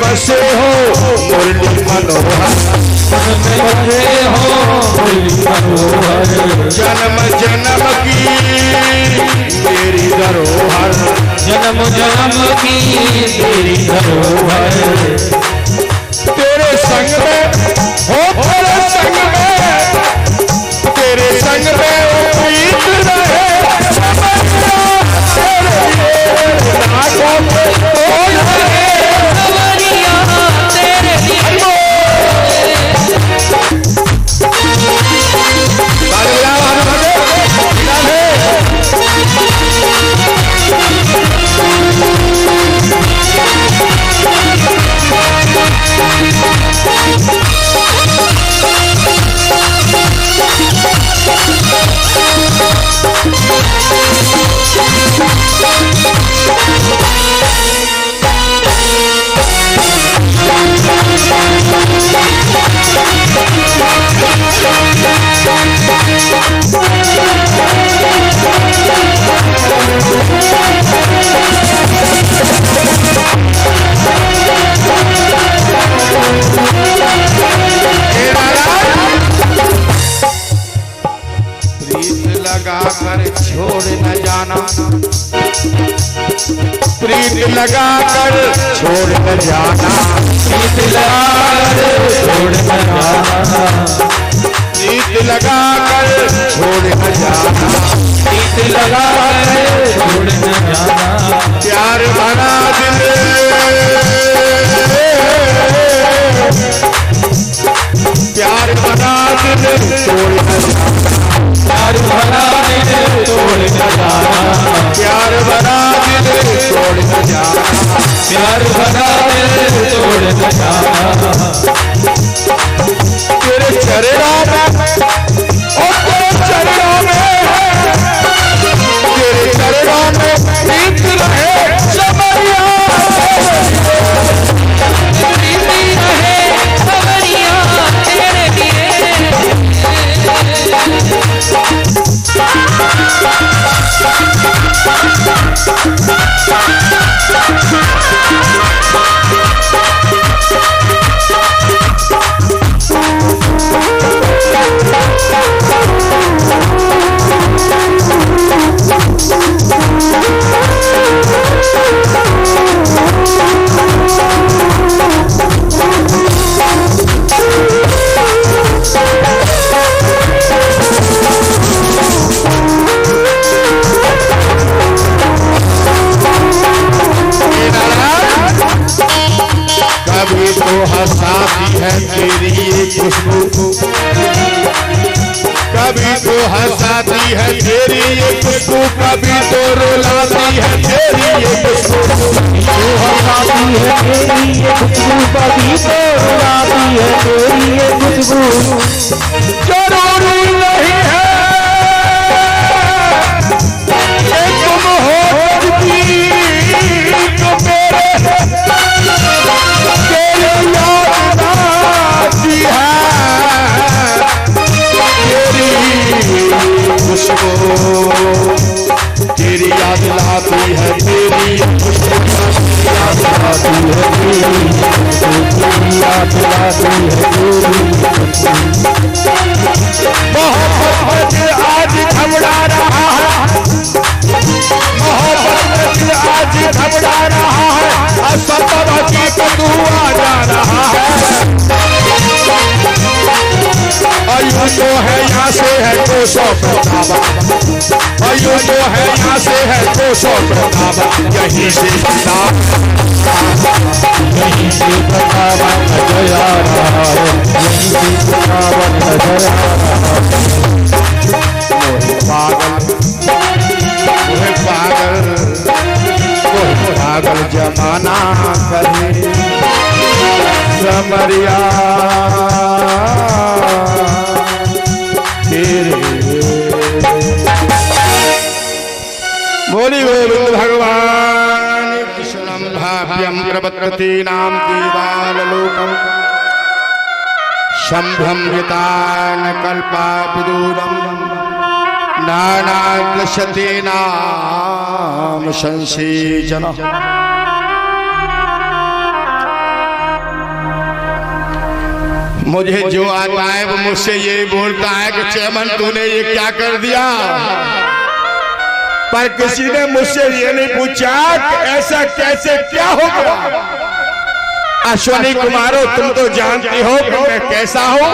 बसे हो मुरली मनोहर, मन में बसे हो मुरली मनोहर। जन्म जन्म की तेरी धरोहर, जन्म जन्म की तेरी धरोहर। तेरे संग में हो, तेरे संग में, तेरे संग में प्रीत रहे, तेरे लाखों में बोल रहे, समरिया तेरे लिए। प्रीत लगा कर छोड़ न जाना, प्रीत लगा कर छोड़ न जाना, प्रीत लगा कर छोड़ न जाना, प्रीत लगा कर छोड़ न जाना। प्यार भरा दिल, प्यार भरा दिल तोड़ न जाना, प्यार भरा दिल तोड़ न जाना, प्यार भरा दिल तोड़ न प्यार भरा दिल तोड़ न जाना। तेरे चरणों में और तेरे चरणों में, तेरे चरणों में प्रीत रहे समरिया, प्रीति रहे समरिया तेरे लिए। कभी तो हंसाती है तेरी ये खुशबू, कभी तो हंसाती है तेरी ये खुशबू, कभी तो रुलाती है तेरी ये खुशबू, तो हंसाती है तेरी ये खुशबू, कभी तो रुलाती है तेरी ये खुशबू। जरूरी नहीं है कि तुम हो सकती, तो मेरे तेरी याद आती है, तेरी खुशबू तेरी याद लाती है, तेरी खुशबू याद लाती है, तेरी याद लाती है। मोहब्बत में आज घबरा रहा है, मोहब्बत में आज घबरा रहा है, असफल हकीकत हुआ जा रहा है। अयू तो है यहाँ से है 200 प्रताप, अयू तो है यहाँ से है 200 प्रताप, यहीं से किताब, यहीं से बतावन नजर आ रहा है, यहीं से बतावन नजर आ रहा है। मोहे पागल, मोहे पागल, मोहे पागल जमाना करे समरिया तेरे। बोली गोविंद भगवान कृष्णं भाव्यं प्रपत्रतीनां दीवानलोकम् शंभं हितान कल्पाविदूरम् नानादृश्यते नाम संसेचन। मुझे जो आता है वो मुझसे ये बोलता है कि चेमन तूने ये क्या कर दिया, पर किसी ने मुझसे ये नहीं पूछा कि ऐसा कैसे क्या हो गया। अश्वनी कुमारो तुम तो जानती हो कि मैं कैसा हूँ,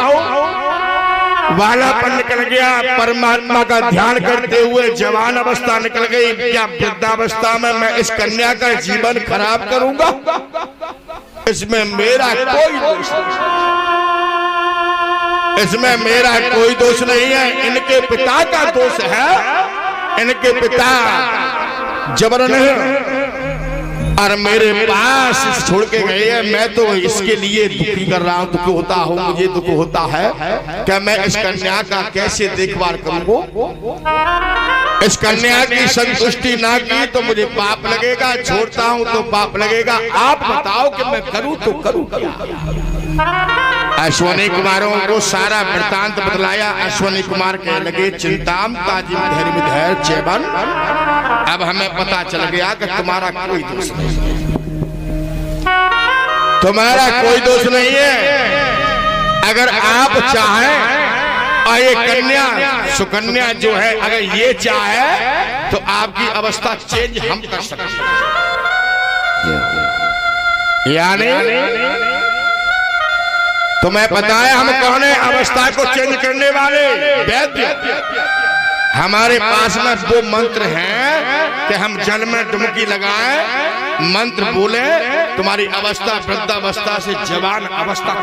वालापन निकल गया, परमात्मा का ध्यान करते हुए जवान अवस्था निकल गई, क्या वृद्धावस्था में मैं इस कन्या का जीवन खराब करूंगा। इसमें मेरा कोई दोष नहीं, इसमें मेरा कोई दोष नहीं है, इनके पिता का दोष है। इनके पिता जबरन और मेरे पास छोड़ के गए हैं। मैं तो इसके लिए दुखी कर रहा हूँ, दुख होता हूँ, मुझे दुख होता है कि मैं इस कन्या का कैसे देखभाल करूँगा। इस कन्या की संतुष्टि ना की तो मुझे पाप लगेगा, छोड़ता हूँ तो पाप लगेगा। आप बताओ कि मैं करूँ तो करूँ क्या। अश्वनी कुमारों को सारा वृतांत बतलाया। अश्वनी कुमार कहने लगे चिंताम ताजिम धैर्य धैर्य चेबन, अब हमें पता चल गया कि तुम्हारा कोई दोष नहीं है, तुम्हारा कोई दोष नहीं है। अगर आप चाहें और ये कन्या सुकन्या जो है अगर ये चाहे तो आपकी अवस्था चेंज हम कर सकते हैं। यानी तुम्हें पता है हम कौन है अवस्था को चेंज करने वाले? वैद्य। हमारे पास में दो मंत्र हैं कि हम जल में डुबकी लगाएं, मंत्र बोले तुम्हारी अवस्था वृद्धावस्था से जवान अवस्था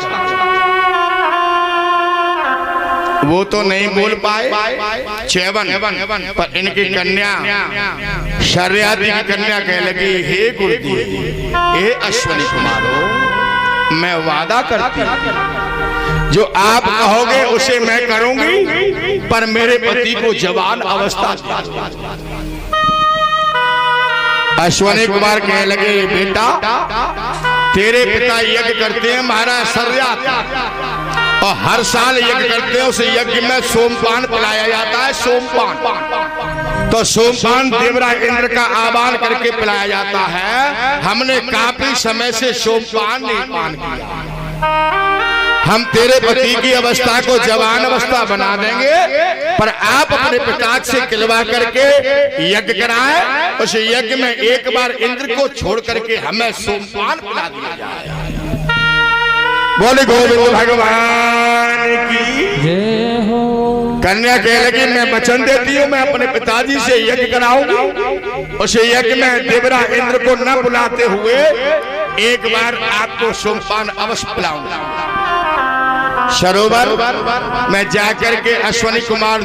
वो तो नहीं बोल पाए चैवन, पर इनकी कन्या शर्याती की कन्या कह लगी, हे गुरुदेव, हे अश्वनी कुमारो, मैं वादा करती हूं जो आप कहोगे उसे मैं करूंगी, पर मेरे पति को जवान अवस्था दीजिए। अश्वनी कुमार कह लगे, बेटा तेरे पिता यज्ञ करते हैं महाराज शर्याती, और हर साल यज्ञ करते हैं, उस यज्ञ में सोमपान पिलाया जाता है, सोमपान। तो सोमपान देवराज इंद्र का आह्वान करके पिलाया जाता है। हमने काफी समय से सोमपान नहीं पान किया। हम तेरे पति की अवस्था को जवान अवस्था बना देंगे, पर आप अपने पिता से किलवा करके यज्ञ कराएं, उस यज्ञ में एक बार इंद्र को छोड़ करके हमें सोमपान पिला दिया जाए। बोले गोविंद भगवान की जय हो। कन्या कह लगी, मैं वचन देती हूँ, मैं अपने पिताजी से यज्ञ कराऊंगी, उस यज्ञ में देवरा इंद्र को न बुलाते हुए एक बार आपको सोमपान अवश्य पिलाऊंगा। सरोवर में जाकर के अश्वनी कुमार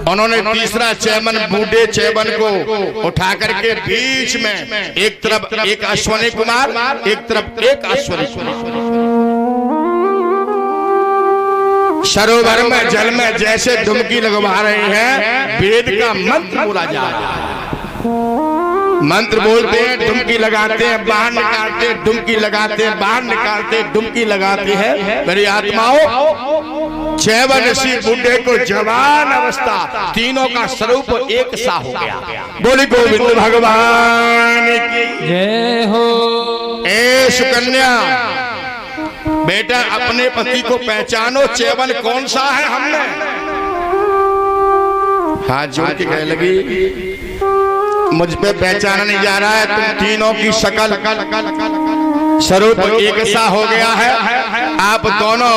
उन्होंने तीसरा चैवन, बूढ़े चैवन को उठा करके बीच में एक तरफ एक अश्वनी कुमार, एक तरफ एक अश्वनी कुमार, सरोवर में जल में जैसे डुबकी लगवा रहे हैं, वेद का मंत्र बोला जा रहा है। मंत्र बोलते हैं, डुबकी लगाते हैं, बाहर निकालते हैं, डुबकी लगाते हैं, बाहर निकालते हैं, डुबकी लगाते हैं। मेरी आत्माओं, चैवन ऋषि बूढ़े को जवान अवस्था, तीनों का स्वरूप एक सा हो गया। बोली गोविंद भगवान की जय हो। ए सुकन्या, बेटा अपने पति को पहचानो, चैवन कौन सा है। हमने हाथ जोड़ के कह लगी, मुझ पे पहचाना नहीं जा रहा है, तुम तीनों की शक्ल स्वरूप एक सा हो गया है। आप दोनों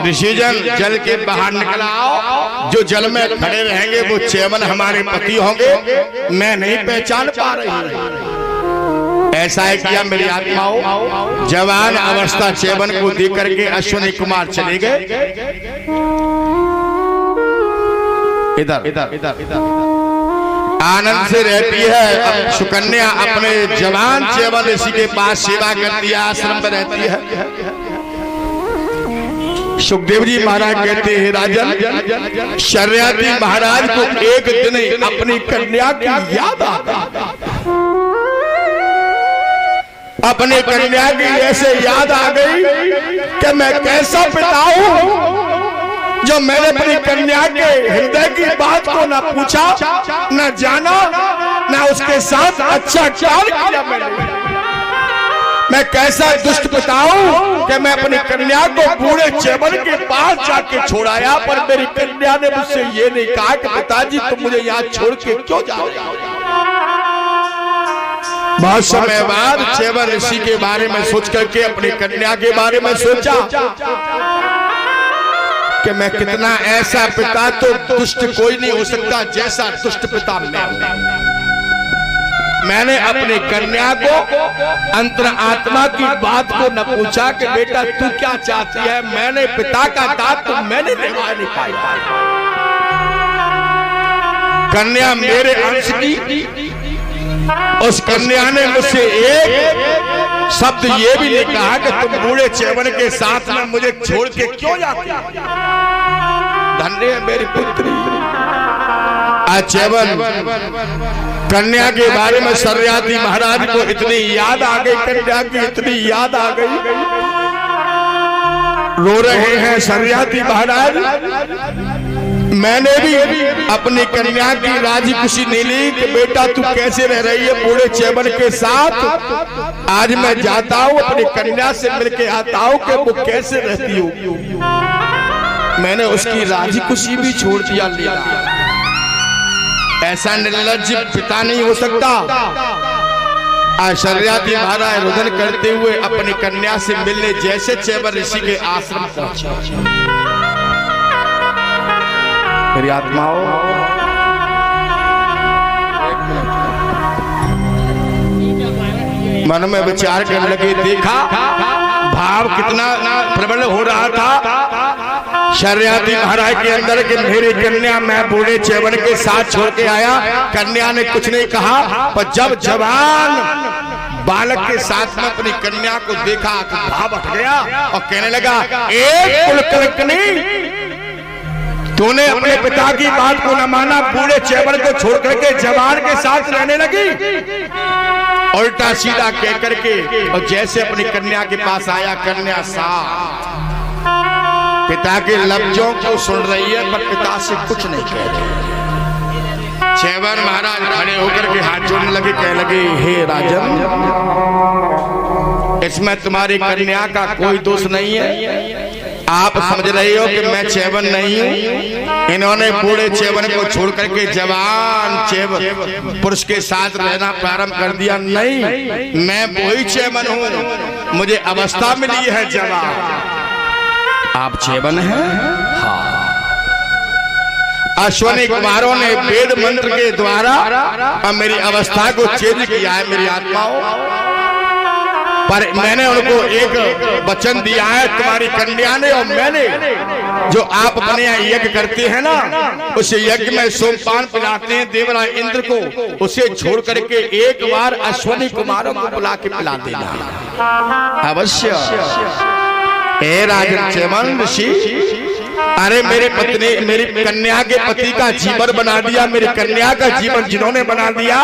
ऋषिजन जल के बाहर निकल आओ, जो जल में खड़े रहेंगे वो चैवन हमारे पति होंगे, मैं नहीं पहचान पा रही। ऐसा है किया मेरी आत्माओं, जवान अवस्था चैवन को देख करके अश्वनी कुमार चले गए। इधर आनंद से रहती है। अब सुकन्या अपने जवान चैवन ऋषि के पास सेवा करती है, आश्रम में रहती है। सुखदेव जी महाराज कहते हैं, राजन शर्याती महाराज को एक दिन अपनी कन्या की याद आ गई। अपनी कन्या की ऐसे याद आ गई कि मैं कैसा पिता हूं जो मैंने अपनी कन्या के हृदय की बात को न पूछा, न जाना, न उसके साथ अच्छा ख्याल किया। मैं कैसा दुष्ट पिता हूं कि मैं अपनी कन्या को बूढ़े चैवन के पास जाके छोड़ाया, पर मेरी कन्या ने मुझसे ये नहीं कहा कि पिताजी तुम मुझे यहाँ छोड़ के क्यों जा रहे हो। बहुत समय बाद चैवन ऋषि के बारे में सोच करके अपनी कन्या के बारे में सोचा कि मैं कितना ऐसा पिता, तो दुष्ट कोई नहीं हो सकता जैसा दुष्ट पिता मैं हूं। मैंने अपनी कन्या को अंतर आत्मा की बात को न पूछा कि बेटा तू क्या चाहती है। मैंने पिता का दांत तो मैंने निभा नहीं पाया। कन्या मेरे अंश की, उस कन्या ने मुझसे एक शब्द ये भी नहीं कहा कि तुम बूढ़े चैवन के साथ में मुझे छोड़ के क्यों जाती हो। धन्य है मेरी पुत्री। आज चैवन कन्या के बारे में शर्याती महाराज को इतनी याद आ गई, कन्या की इतनी याद आ गई, रो रहे हैं शर्याती महाराज। मैंने भी अपनी कन्या की राजी खुशी नहीं ली कि बेटा तू कैसे रह रही है बूढ़े चैवन के साथ। आज मैं जाता हूँ अपनी कन्या से मिलके आता हूँ कि वो कैसे रहती हो। मैंने उसकी राजी खुशी भी छोड़ दिया लीला। ऐसा निर्लज्ज पिता नहीं हो सकता। आज शर्याती महाराज रुदन करते हुए अपनी कन्या से मिलने जैसे चैवन ऋषि के आश्रम पहुंचे। मेरी आत्माओं, मन में विचार करने लगे, देखा भाव कितना प्रबल हो रहा था। शर्याती महाराज के अंदर के मेरी कन्या मैं बूढ़े चेवन के साथ छोड़ के आया। कन्या ने कुछ नहीं कहा, पर जब जवान बालक के साथ में अपनी कन्या को देखा तो भाव हट गया और कहने लगा, एक कुलकर्णी, तूने अपने पिता की बात को न माना, बूढ़े चेवन को छोड़ करके जवान के साथ रहने लगी। उल्टा सीधा कह करके और जैसे अपनी कन्या के पास आया, कन्या साथ पिता के लफ्जों को सुन रही है पर पिता से कुछ नहीं कह रही। चेवन महाराज खड़े होकर के हाथ जोड़ने लगे, कह लगे, हे राजन, इसमें तुम्हारी कन्या का कोई दोष नहीं है। आप समझ रही हो कि मैं चेवन नहीं हूँ। इन्होंने बूढ़े चेवन को छोड़ करके जवान चेवन पुरुष के साथ रहना प्रारंभ कर दिया। नहीं, मैं वही चेवन हूँ, मुझे अवस्था मिली है जवान। आप चेवन हैं? हाँ। अश्वनी कुमारों ने वेद मंत्र के द्वारा मेरी अवस्था को चेंज किया है, मेरी आत्माओं। पर मैंने उनको एक वचन दिया है, तुम्हारी कन्या ने और मैंने, जो आप अपने यहाँ यज्ञ करते हैं ना, उस यज्ञ में सोमपान पिलाते हैं देवराज इंद्र को, उसे छोड़ करके एक बार अश्वनी कुमारों को बुला के पिला देना अवश्य। हे राजन चेवन ऋषि, अरे मेरे पत्नी, मेरी कन्या के पति का जीवन बना दिया, मेरी कन्या का जीवन जिन्होंने बना दिया,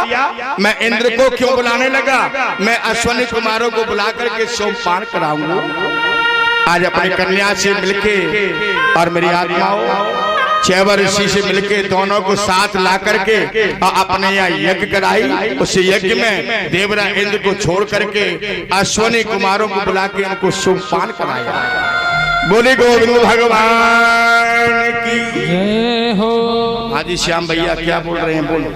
मैं इंद्र को क्यों बुलाने लगा? मैं अश्वनी कुमारों को बुला करके सोमपान कराऊंगा। आज अपनी कन्या से मिलके और मेरी आत्माओं चेवन ऋषि से मिलके दोनों को साथ ला करके अपने यहाँ यज्ञ कराई। उस यज्ञ में देवरा इंद्र को छोड़ करके अश्वनी कुमारों को बुला के उनको सोमपान कराया। बोले गोविंद भगवान की जय हो। हाजी श्याम भैया क्या बोल रहे हैं? बोलो।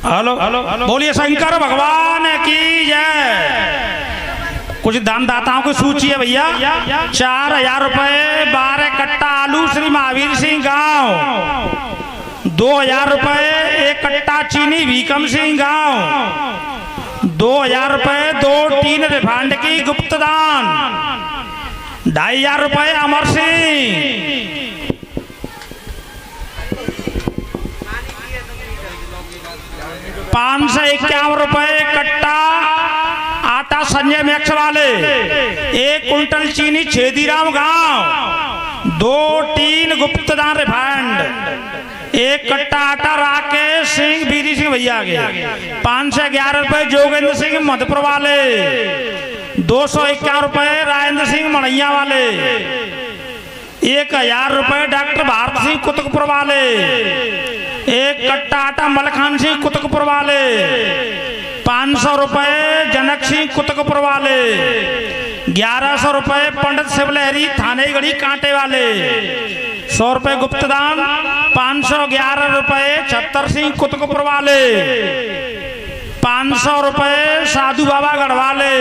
हेलो, बोलिए शंकर भगवान की जय। कुछ दानदाताओं की सूची है भैया। 4000 रुपए 12 कट्टा आलू श्री महावीर सिंह गांव। 2000 रुपए 1 कट्टा चीनी भीकम सिंह गांव। 2000 रुपए 2 टीन रिफाइंड की गुप्त दान। 2500 रुपए अमर सिंह। 551 रुपए कट्टा आटा संजय मैक्स वाले। 1 कुंटल चीनी छेदीराम गांव। 2 टीन गुप्त दान रिफाइंड। 1 कट्टा आटा राकेश सिंह बीरी सिंह भैया के। 511 रुपए जोगेंद्र सिंह मधुपुर वाले। 251 रुपए राजेंद्र सिंह मणैया वाले। 1000 रुपए डॉक्टर भारत सिंह कुतुकपुर वाले। 1 कट्टा आटा मलखान सिंह कुतुकपुर वाले। 500 रुपए जनक सिंह कुतुकपुर वाले। 1100 रुपए पंडित शिवलहरी थाने गढ़ी कांटे वाले। 100 रुपए गुप्तदान। 511 रुपए छत्तर सिंह कुतुकपुर वाले। 500 रुपए साधु बाबा गढ़वाले।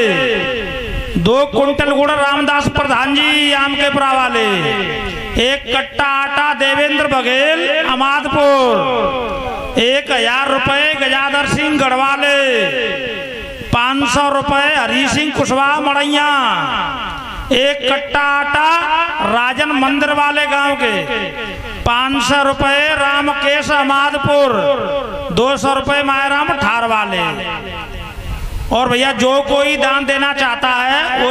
2 कुंटल गुड़ रामदास प्रधान जी आम के पुरा वाले। 1 कट्टा आटा देवेंद्र बघेल अमादपुर। 1000 रुपए गजाधर सिंह गढ़वाले। 500 रुपए हरी सिंह कुशवाहा मड़ैया। 1 कट्टा आटा राजन मंदिर वाले गांव के। 500 रुपए रामकेश अमादपुर। 200 रुपए मायराम ठार वाले। और भैया जो कोई दान देना चाहता है वो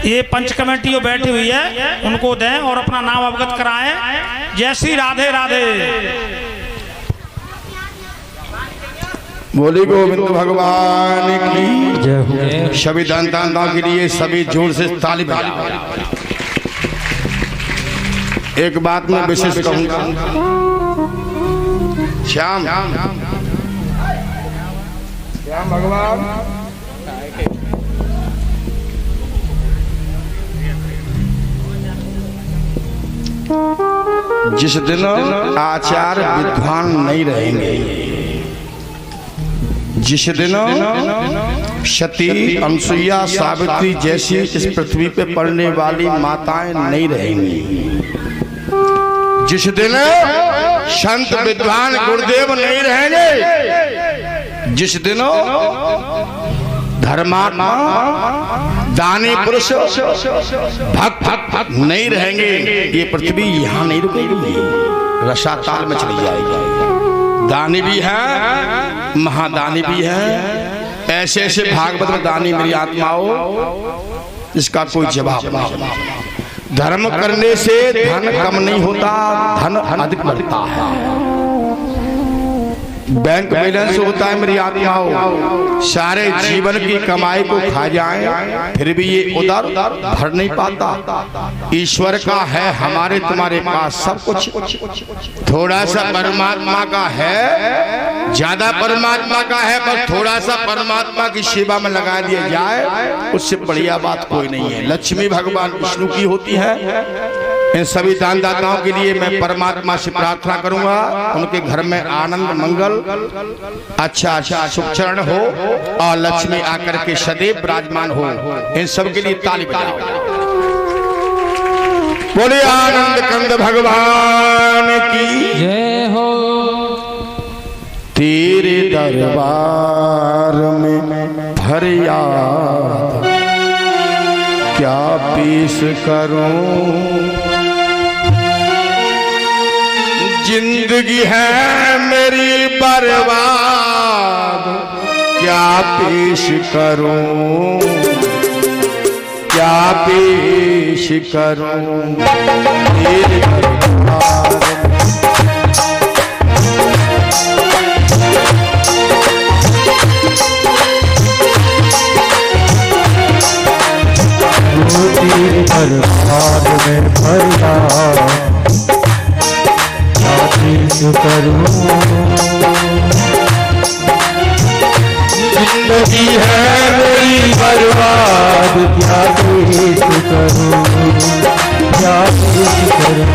ये पंच कमेटी जो बैठी हुई है उनको दें और अपना नाम अवगत कराएं। जय श्री राधे राधे। बोले गोविंद भगवान की जय हो। सभी दानदाताओं के लिए सभी जोर से ताली बजाओ। एक बात मैं विशेष कहूंगा, श्याम भगवान जिस दिन आचार्य विद्वान नहीं रहेंगे, जिस दिन सती अनसुईया सावित्री जैसी इस पृथ्वी पे पड़ने वाली माताएं नहीं रहेंगी, जिस दिन संत विद्वान गुरुदेव नहीं रहेंगे, जिस दिन धर्मात्मा दानी पुरुष भक्त नहीं रहेंगे, ये पृथ्वी यहाँ नहीं रुकेगी, रसाताल में चली जाएगी। दानी भी है, महादानी भी है, ऐसे ऐसे भागवत में दानी मेरी आत्माओं, इसका कोई जवाब नहीं। धर्म करने से धन कम नहीं होता, धन अधिक बढ़ता है। बैंक बैलेंस होता है मेरी आत्माओं, सारे जीवन की कमाई को खा जाए फिर भी ये उधर भर नहीं पाता। ईश्वर का है हमारे तुम्हारे पास सब कुछ, थोड़ा सा परमात्मा का है, ज्यादा परमात्मा का है, पर थोड़ा सा परमात्मा की सेवा में लगा दिया जाए उससे बढ़िया बात कोई नहीं है। लक्ष्मी भगवान विष्णु की होती है। इन सभी दानदाताओं के लिए मैं परमात्मा से प्रार्थना करूंगा, उनके घर में आनंद मंगल अच्छा सुखचरण हो और लक्ष्मी आकर के सदैव विराजमान हो। इन सब के लिए ताली बजाओ। बोले आनंद कंद भगवान की जय हो। तेरे दरबार में फरियाद क्या पेश करूं, जिंदगी है मेरी बर्बाद क्या पेश करूं, क्या पेश करूं तेरे दरबार तेरे दरबार में फरियाद क्या पेश करूं, जिंदगी है मेरी बर्बाद क्या पेश करूं, क्या पेश करूं।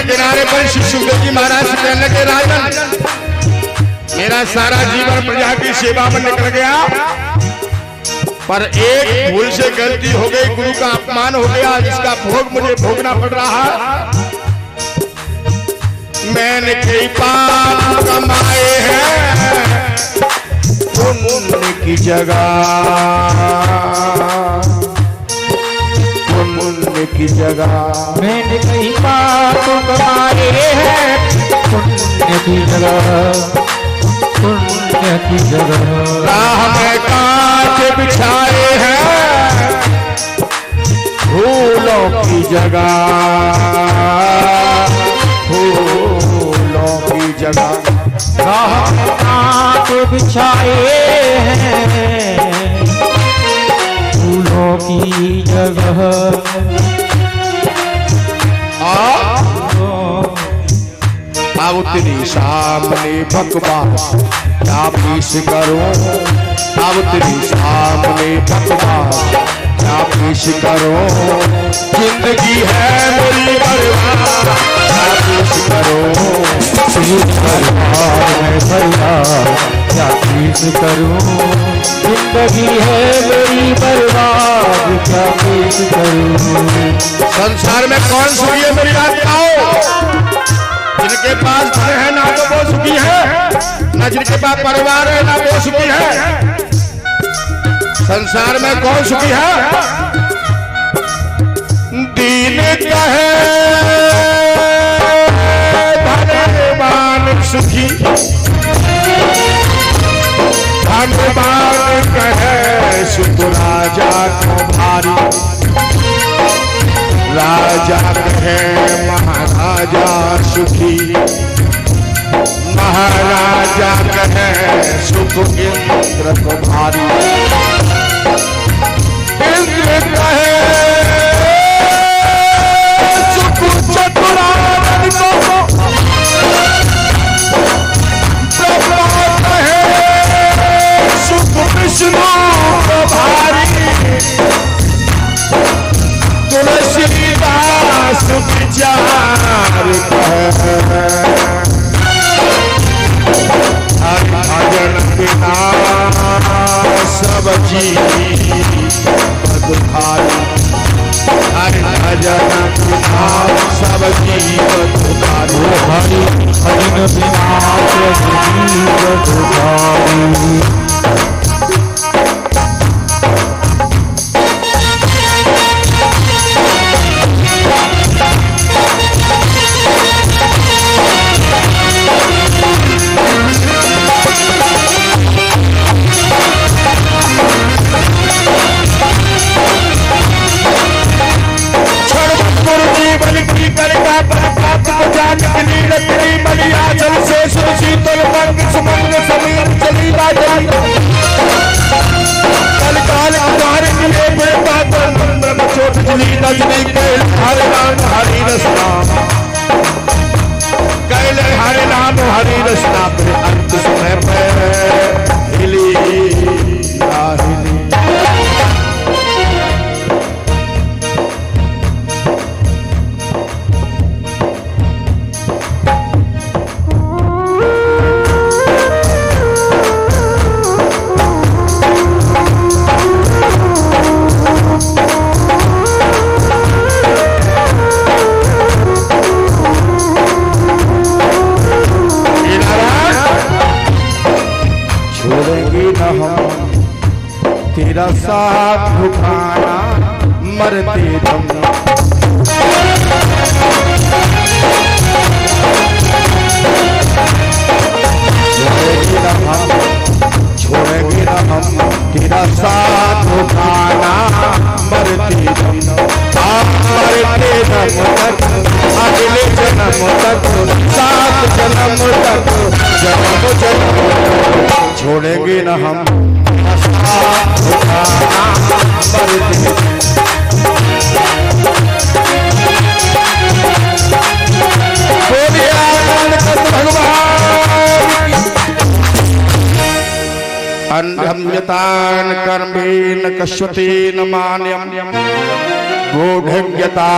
किनारे पर सुखदेव जी महाराज से कहने लगे, राजन मेरा सारा जीवन प्रजा की सेवा में निकल गया, पर एक भूल से गलती हो गई, गुरु का अपमान हो गया, जिसका भोग मुझे भोगना पड़ रहा है। मैंने कई पाप कमाए हैं पुण्य की जगह, पुण्य की जगह मैंने कई पाप कमाए हैं पुण्य की जगह, पुण्य की जगह। राह में कांच बिछाए हैं फूलों की जगह, फूलों की जगह। राह में कांच बिछाए हैं फूलों की जगह। अब तेरी सामने बकवास क्या पेश करूं, अब तेरी सामने बकवास क्या पेश करूं, जिंदगी है मेरी बर्बाद क्या पेश करूं, दरबार में फरियाद क्या पेश करूं, जिंदगी है मेरी बर्बाद क्या पेश करूं। संसार में कौन सुखी है मेरी आत्माओं, जिनके पास घर है ना तो वो सुखी है, ना जिनके पास परिवार है ना वो सुखी है। संसार में कौन सुखी है, दीन कहे धनवान सुखी, धनवान कहे सुख राजा को भारी, राजा कहे महाराजा सुखी, महाराजा कहे सुख इंद्र को भारी, इंद्र कहे सुख चतुरानन को, ब्रह्मा कहे सुख विष्णु दुखारी हरि भजन कुमार सब जीव दुखारी हरि हरिन बिना जीव दुखारी हरि रसना पे अंत समय पे हिली ना हिली। तेरा साथ झुकाना मरते दम छोड़ेंगे न हम तेरा साथ झुकाना मरते दम मरते दम तक अगले जन्म तक सात जन्म तक जन्म जन्म छोड़ेंगे न हम अन्धम्यतान कर्मेण कश्वतेन मान्यम गूढ़ज्ञता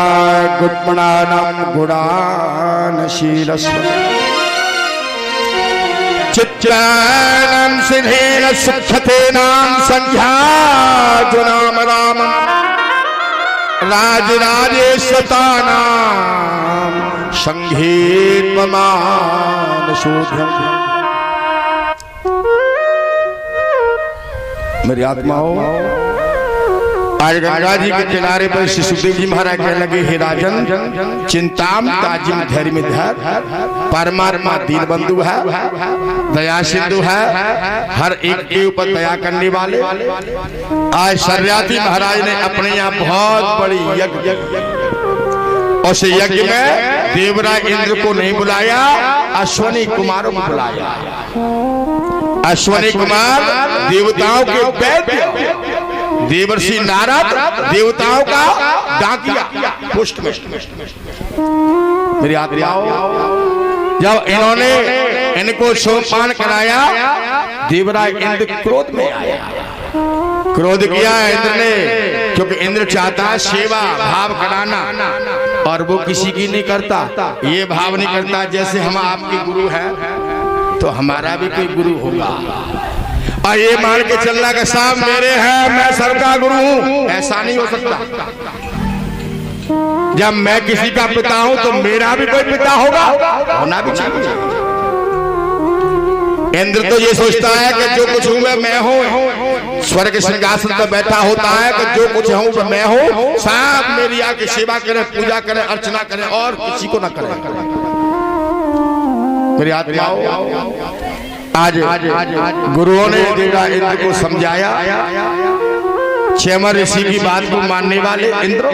गुणमानं गुणानशीलस्व चित्राणं सिद्धेन सुख्यतेनां संध्या जुनाम राम राजराजेश्वतानां संघेत्वमान शोध्यम। मेरी आत्माओं, आज गंगा जी के किनारे पर श्री सुखदेव जी महाराज कहने लगे, हे राजन, चिंताम ताजिम धैर्य में धर, परमात्मा दीन बंधु है, दया सिंधु है, हर एक के ऊपर दया करने वाले। आज शर्याती महाराज ने अपने यहाँ बहुत बड़ी यज्ञ, और उस यज्ञ में देवराज इंद्र को नहीं बुलाया, अश्वनी कुमारों को बुलाया। अश्वनी कुमार देवताओं के वैद्य, देवर्षि नारद देवताओं का डाकिया, पुष्ट। मेरी आत्माओं, जब इन्होंने इनको सोमपान कराया, देवराज इंद्र क्रोध में आया। क्रोध किया इंद्र ने, क्योंकि इंद्र चाहता है सेवा भाव कराना, और वो किसी की नहीं करता। ये भाव नहीं करता जैसे हम आपके गुरु हैं तो हमारा भी कोई गुरु होगा, और ये मान के चलना का साहब मेरे हैं, मैं सबका गुरु हूं, ऐसा नहीं हो सकता। जब मैं किसी का पिता हूं तो मेरा भी कोई पिता होगा, होना भी चाहिए। इंद्र तो ये सोचता है कि जो कुछ हूं मैं हूं, स्वर्ग सिंहासन पर बैठा होता है कि जो कुछ हूं मैं हूं, सब मेरी आके सेवा करें, पूजा करें, अर्चना करें, और किसी को ना करें। मेरी आत्माओं, आज गुरुओं ने देवराज इंद्र को समझाया। क्षेमा ऋषि की बात को मानने वाले इंद्र,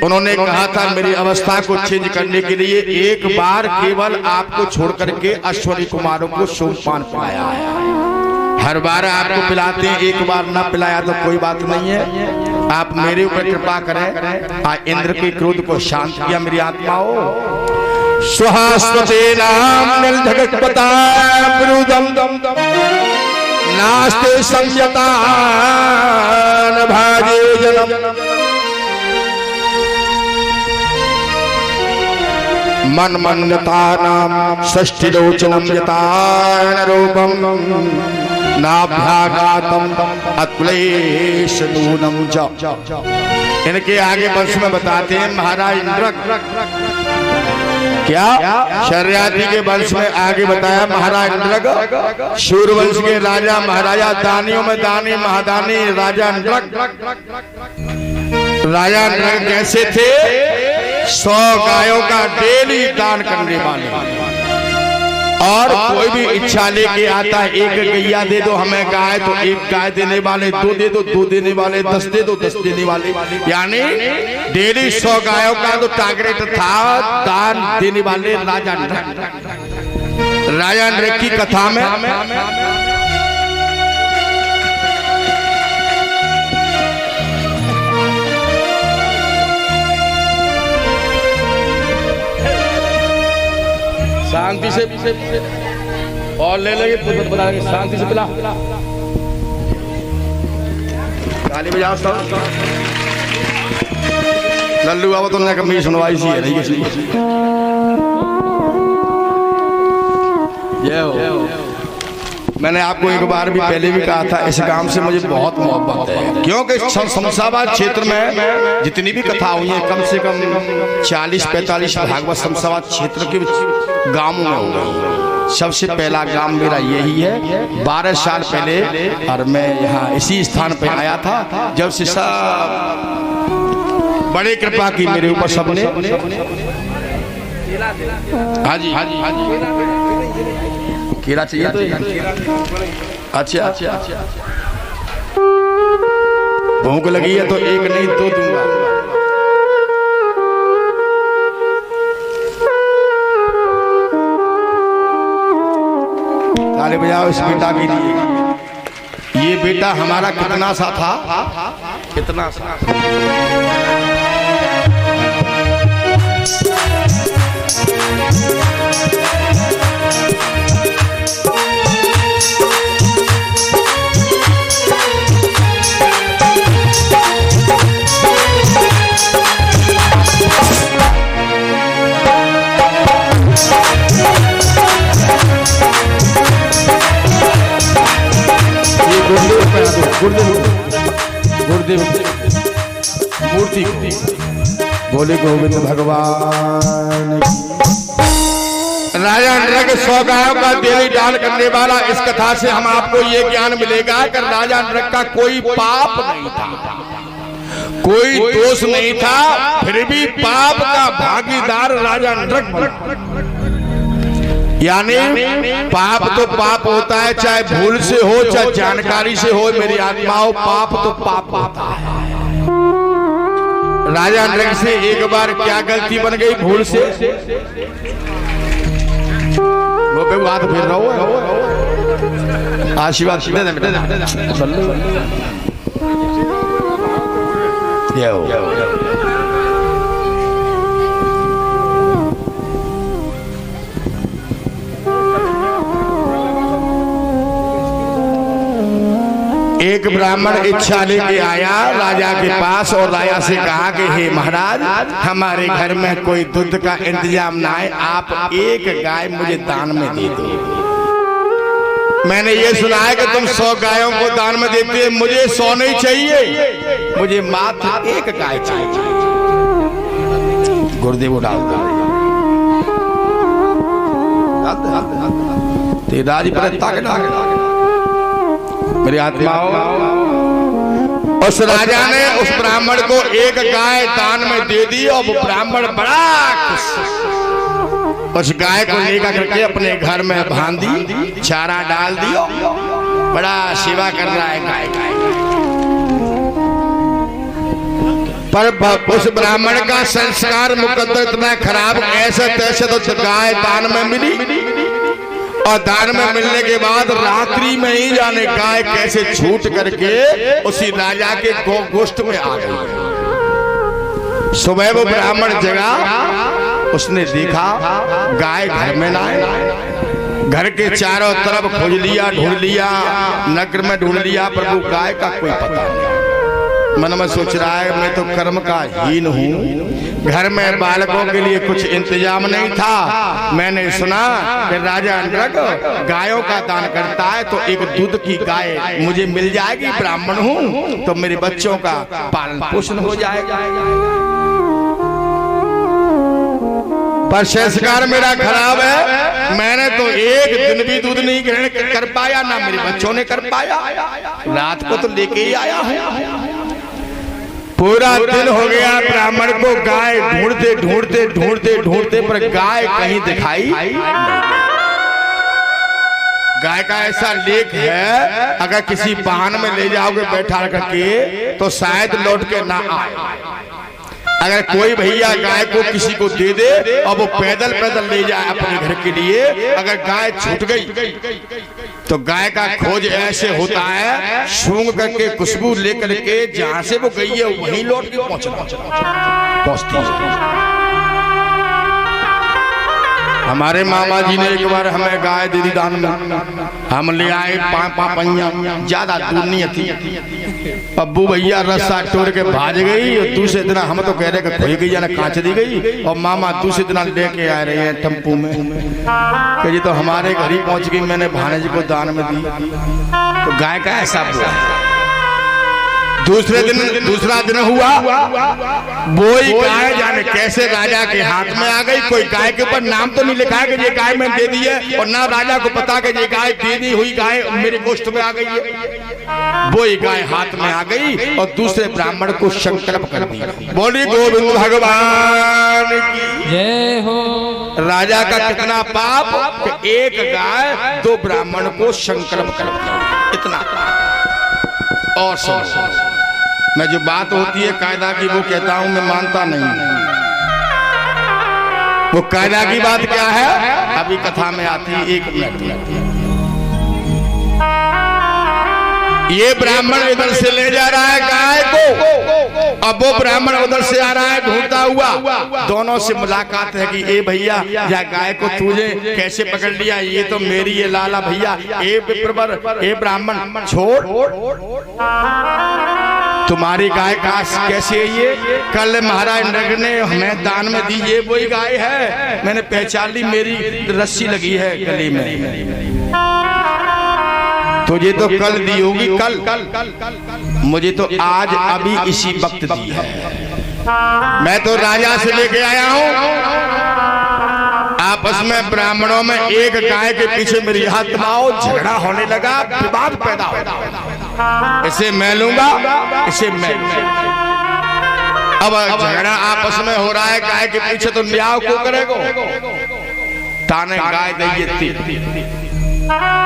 उन्होंने कहा था मेरी अवस्था को चेंज करने के लिए एक बार केवल आपको छोड़ करके अश्वनी कुमारों को सोमपान पिलाया है। हर बार आपको पिलाते हैं, एक बार ना पिलाया तो कोई बात नहीं है, आप मेरे ऊपर कृपा करें। इंद्र के क्रोध को शांत किया। मेरी आत्माओं, स्वस्वतेनां निर्धगत्पतां नास्ते संयतान भाजे जनम। मनमन्यतानां षष्ठिलोचनं यतान रूपम नाभ्यागातम अक्लेश नूनम च। इनके आगे वंश में बताते हैं महाराज इंद्र क्या शर्याती के वंश में आगे बताया महाराज इंद्र, शूरवंश के राजा महाराजा, दानियों में दानी महादानी राजा इंद्र। राजा इंद्र कैसे थे? 100 गायों का डेली दान करने वाले, और कोई भी इच्छा लेके आता है, एक गैया दे दो हमें गाय, तो एक गाय देने वाले, 2 दे दो 2 देने वाले, 10 दे दो 10 देने वाले, यानी डेली 100 गायों का तो टारगेट था दान देने वाले राजा नृग। राजा नृग की कथा में शांति से और ले लेंगे, बताएंगे शांति से पिला। गाली बजाओ सब। लल्लू बाबा तो कमी सुनवाई सी है नहीं किसी। मैंने आपको एक बार भी पहले भी कहा था, इस काम से मुझे बहुत मोहब्बत है, क्योंकि शमशाबाद क्षेत्र में जितनी भी कथा हुई है, कम से कम 40-45 भागवत शमशाबाद क्षेत्र के गांवों में हो गई। सबसे पहला गांव मेरा यही है। 12 साल पहले और मैं यहाँ इसी स्थान पे आया था, जब से सब बड़े कृपा की मेरे ऊपर सबने। हाँ जी, हाँ जी, हाँ जी, केला चाहिए तो अच्छा, भूख लगी है तो एक नहीं 2 दूंगा। ताली बजाओ इस बेटा के लिए। ये बेटा हमारा कितना सा था, कितना सा। गुरुदेव मूर्ति बोले गोविंद भगवान। राजा नृग 100 गायों का डेली दान करने वाला। इस कथा से हम आपको ये ज्ञान मिलेगा कि राजा नृग का कोई पाप नहीं था, कोई दोष नहीं था, फिर भी पाप का भागीदार राजा नृग। यानी पाप तो पाप होता है, चाहे भूल से हो चाहे जानकारी से हो। मेरी आत्माओं, पाप तो पाप होता है। राजा नृग से एक बार क्या गलती बन गई भूल से, वो पे हाथ फेर रहा हो। आशीर्वाद एक ब्राह्मण इच्छा लेके आया राजा के पास और राजा से कहा कि हे महाराज, हमारे घर में कोई दूध का इंतजाम ना है, आप एक गाय मुझे दान में दे दो। मैंने ये सुना है कि तुम 100 गायों को दान में देते हैं, मुझे 100 नहीं चाहिए, मुझे मात्र एक गाय चाहिए। गुरुदेव डालता राज पर मेरी आत्माओं, उस राजा ने उस ब्राह्मण को एक गाय दान में दे दी और वो ब्राह्मण बड़ा खुश। उस गाय को लेकर करके अपने घर में बांध दी, चारा डाल दियो, बड़ा सेवा कर रहा है गाय गाय। पर उस ब्राह्मण का संस्कार मुकद्दर इतना खराब, ऐसे तैसे तो गाय दान में मिली और दान में मिलने के बाद रात्रि में ही जाने गाय कैसे छूट करके उसी राजा के गोष्ठ में आ गई। सुबह वो ब्राह्मण जगा, उसने देखा गाय घर में ना है। घर के चारों तरफ खोज लिया, ढूंढ लिया, नगर में ढूंढ लिया, पर वो गाय का कोई पता नहीं। मन में सोच रहा है मैं तो कर्म का हीन हूँ, घर में बालकों के लिए कुछ इंतजाम नहीं था। मैंने सुना कि राजा इंद्रक गायों का दान करता है, तो एक दूध की गाय मुझे मिल जाएगी, ब्राह्मण हूँ तो मेरे बच्चों का पालन पोषण हो जाएगा। पर संस्कार मेरा खराब है, मैंने तो एक दिन भी दूध नहीं ग्रहण कर पाया, ना मेरे बच्चों ने कर पाया। रात को तो लेके ही आया हूँ, पूरा दिन हो गया ब्राह्मण को गाय ढूंढते ढूंढते ढूंढते ढूंढते, पर गाय कहीं दिखाई। गाय का ऐसा लेख है, अगर किसी वाहन में ले जाओगे बैठा करके तो शायद लौट के ना आए। अगर कोई भैया गाय को किसी को दे दे और वो पैदल पैदल ले जाए अपने घर के लिए, अगर गाय छूट गई तो गाय का खोज ऐसे होता है, सूंघ करके खुशबू लेकर के जहां से वो गई है वहीं लौट के पहुंचती है। हमारे मामा जी ने एक बार हमें गाय दे दी दान में, हम ले आए पापैया, ज्यादा दूर नहीं थी। अब्बू भैया रस्सा तोड़ के भाज गई, और दूसरे दिन हम तो कह रहे कि खोई गई ना कांच दी गई, और मामा दूसरे दिन लेके आ रहे हैं टेम्पू में कि जी तो हमारे घर ही पहुंच गई, मैंने भाने जी को दान में दी। तो गाय का ऐसा हुआ। दूसरा दिन हुआ, वही गाय जाने कैसे राजा के हाथ में आ गई। कोई गाय के ऊपर नाम तो नहीं लिखा है कि ये गाय मैंने दे दी है, और ना राजा को पता कि ये गाय दे दी हुई गाय मेरे गोष्ठ में आ गई है। वही गाय हाथ में आ गई और दूसरे ब्राह्मण को संकल्प कर दिया। बोली गोविंद भगवान की जय हो। राजा का कितना पाप कि एक गाय दो ब्राह्मण को संकल्प कर दिया, इतना। और सुनो, मैं जो बात होती है कायदा की वो कहता हूं, मैं मानता नहीं। वो कायदा की बात क्या है अभी कथा में आती है, एक मिनट। ये ब्राह्मण इधर से ले जा रहा है गाय को, अब वो ब्राह्मण उधर से आ रहा है ढूंढता हुआ। दोनों से मुलाकात है कि ए भैया या गाय को तुझे कैसे पकड़ लिया, ये तो मेरी है लाला भैया। ए विप्रवर, ए ब्राह्मण छोड़, तुम्हारी गाय का कैसे है ये? कल महाराज नगर ने हमें दान में दी, ये वही गाय है, मैंने पहचान ली, मेरी रस्सी लगी है गले में। तुझे तो कल दी होगी, कल मुझे तो आज अभी इसी वक्त दी है। मैं तो राजा से लेके आया हूं। आपस में ब्राह्मणों में एक गाय के पीछे मेरी आत्माओं झगड़ा होने लगा, विवाद पैदा हो। इसे मैं लूंगा, इसे मैं। अब झगड़ा आपस में हो रहा है गाय के पीछे, तो न्याय को करेगा? ताने गाय दी,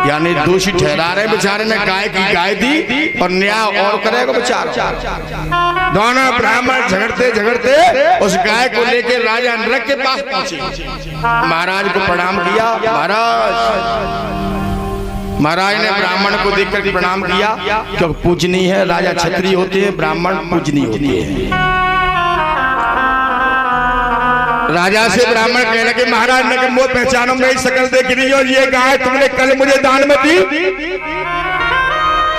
यानी दोषी ठहरा रहे बेचारे ने, गाय की गाय दी और न्याय और करेगा बेचारा। दोनों ब्राह्मण झगड़ते झगड़ते उस गाय को लेके राजा नरक के पास पहुंचे। महाराज को प्रणाम किया। महाराज ने ब्राह्मण को देखकर प्रणाम किया, क्योंकि पूजनीय है, राजा क्षत्रिय होते हैं, ब्राह्मण पूजनीय होते हैं। राजा से ब्राह्मण कहने के महाराज ने वो पहचानो, मेरी शक्ल देख रही हो, ये गाय तुमने कल मुझे दान में दी?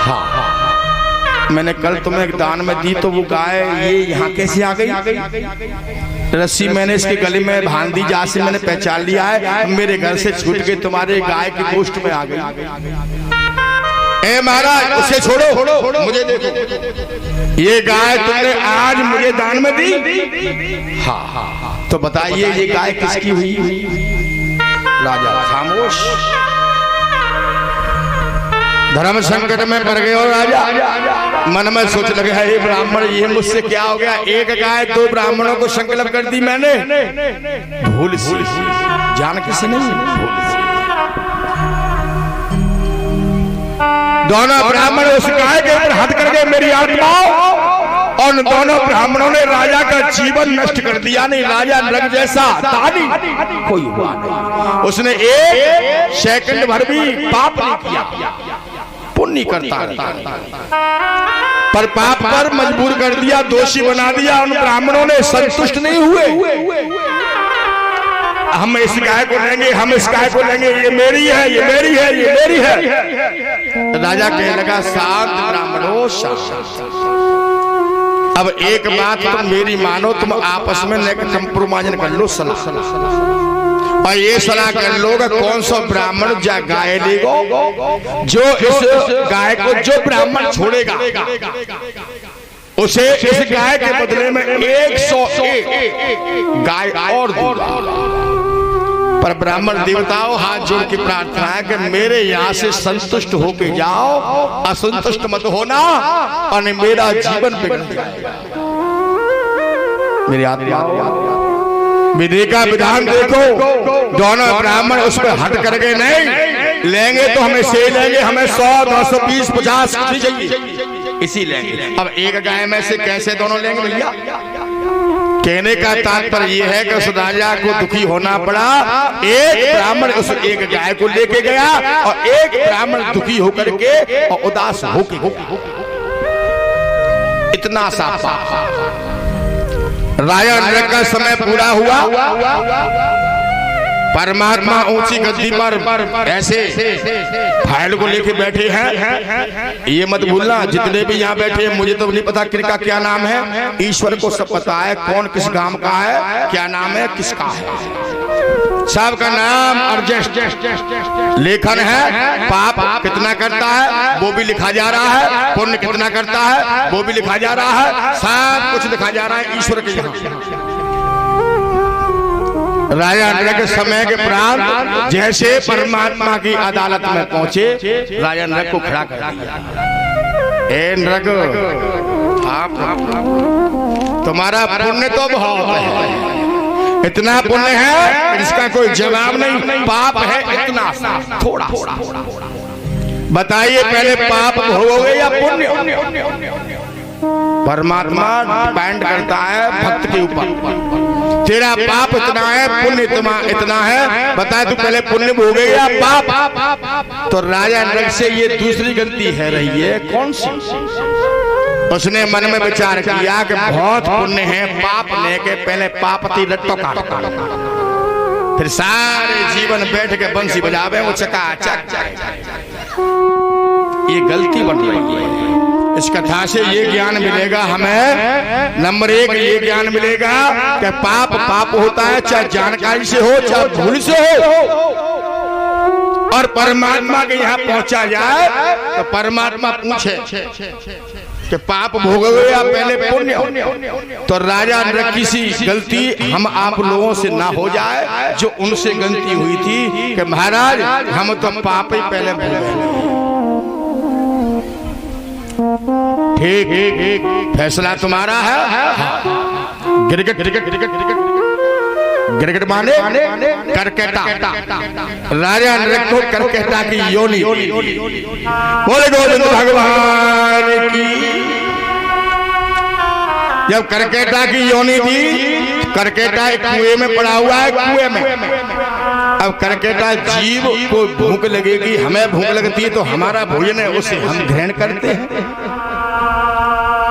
हाँ, मैंने कल तुम्हें दान में दी, तो वो गाय ये यहाँ कैसे आ गई? रस्सी मैंने इसके गले में बांध दी, जहाँ से मैंने पहचान लिया है, मेरे घर से छूट के तुम्हारे गाय की गोष्ठ में आ गई। ए महाराज, उसे छोड़ो, मुझे देखो, ये गाय तुमने आज मुझे दान में दी? हाँ, तो बताइए ये गाय किसकी हुई? राजा खामोश। धर्म संकट में पड़ गए हो राजा, मन में सोच लगे है, ब्राह्मण ये मुझसे क्या हो गया? एक गाय दो ब्राह्मणों को संकल्प कर दी मैंने, भूल सी, जान किसी नहीं। दोनों ब्राह्मण उस गाय के ऊपर हाथ कर गए, मेरी आत्मा। और दोनों ब्राह्मणों ने राजा का जीवन नष्ट कर दिया। नहीं, राजा नरक जैसा दानी कोई हुआ नहीं। उसने एक सेकंड भर भी पाप नहीं किया, पुण्य करता पर पाप पर मजबूर कर दिया, दोषी बना दिया। उन ब्राह्मणों ने संतुष्ट नहीं हुए। हम इस गाय को लेंगे, हम इस गाय को लेंगे, ये मेरी है, ये मेरी है, ये मेरी है। राजा कहने लगा, शांत ब्राह्मणों, शांत। अब एक बात तुम मेरी मानो, तुम आपस में कंप्रोमाइज कर लो सलाह, और ये सलाह कर लो कि कौन सा ब्राह्मण जा गाय लेगो, जो इस गाय को जो ब्राह्मण छोड़ेगा उसे इस गाय के बदले में 101 गाय और दूंगा। पर ब्राह्मण देवताओं हाथ जोड़ के प्रार्थना है कि मेरे यहाँ से संतुष्ट होके जाओ, असंतुष्ट मत होना और मेरा जीवन बिगड़ जाएगा। मेरी आत्मा विधि का विधान देखो, दोनों ब्राह्मण उस पर हट करके नहीं लेंगे तो हमें से लेंगे, हमें 100, 220, 50 चाहिए, इसी लेंगे। अब एक गाय में से कैसे दोनों लेंगे भैया? कहने का तात्पर्य यह है कि उस राजा को दुखी होना पड़ा, एक ब्राह्मण उस एक गाय को लेके गया और एक ब्राह्मण दुखी होकर के और उदास होके इतना सा राजा नरक का समय पूरा हुआ, परमात्मा ऊंची गद्दी पर ऐसे फाइल को लेके बैठे हैं। ये मत भूलना जितने भी यहाँ बैठे हैं, मुझे तो नहीं पता किनका क्या नाम है, ईश्वर को सब पता है कौन किस गांव का है, क्या नाम है, किसका है, सबका नाम और लेखन है। पाप कितना करता है वो भी लिखा जा रहा है, पुण्य कितना करता है वो भी लिखा जा रहा है, सब कुछ लिखा जा रहा है ईश्वर के यहाँ। राजा नरक के समय के प्रांत जैसे परमात्मा की अदालत में पहुंचे, राजा नरक को खड़ा कर दिया। ए नरक, तुम्हारा पुण्य तो बहुत है, इतना पुण्य है इसका कोई जवाब नहीं, पाप है इतना थोड़ा। बताइए पहले पाप भोगोगे या पुण्य? परमात्मा डिपेंड करता है भक्त के ऊपर। तेरा पाप इतना है, पुण्य इतना है, बताए तू पहले पुण्य भोगे या पाप? तो राजा नरक से ये दूसरी गलती है रही है, कौन सी? उसने मन में विचार किया कि बहुत पुण्य है, पाप लेके पहले पापती लट्टो काट, फिर सारे जीवन बैठ के बंसी बजावे वो चकाचक। ये गलती बन रही है। इस कथा से ये ज्ञान मिलेगा हमें, नंबर 1 ये ज्ञान मिलेगा कि पाप होता है, चाहे जानकारी से हो चाहे भूल से हो, और परमात्मा के यहाँ पहुंचा जाए तो परमात्मा पूछे कि पाप भोगोगे या पहले पुण्य? तो राजा नरक की सी गलती हम आप लोगों से ना हो जाए जो उनसे गलती हुई थी कि महाराज हम तो पाप ही पहले भोगे। ठीक, फैसला तुम्हारा है। गिरगिट माने करकेटा, राजा नरक को करकेटा की योनि। बोले गोविंद भगवान की। जब करकेटा की योनि थी, करकेटा एक कुएं में पड़ा हुआ है, कुएं में। अब करकेटा जीव को भूख लगेगी, हमें भूख लगती है तो हमारा भोजन है उसे हम ग्रहण करते हैं।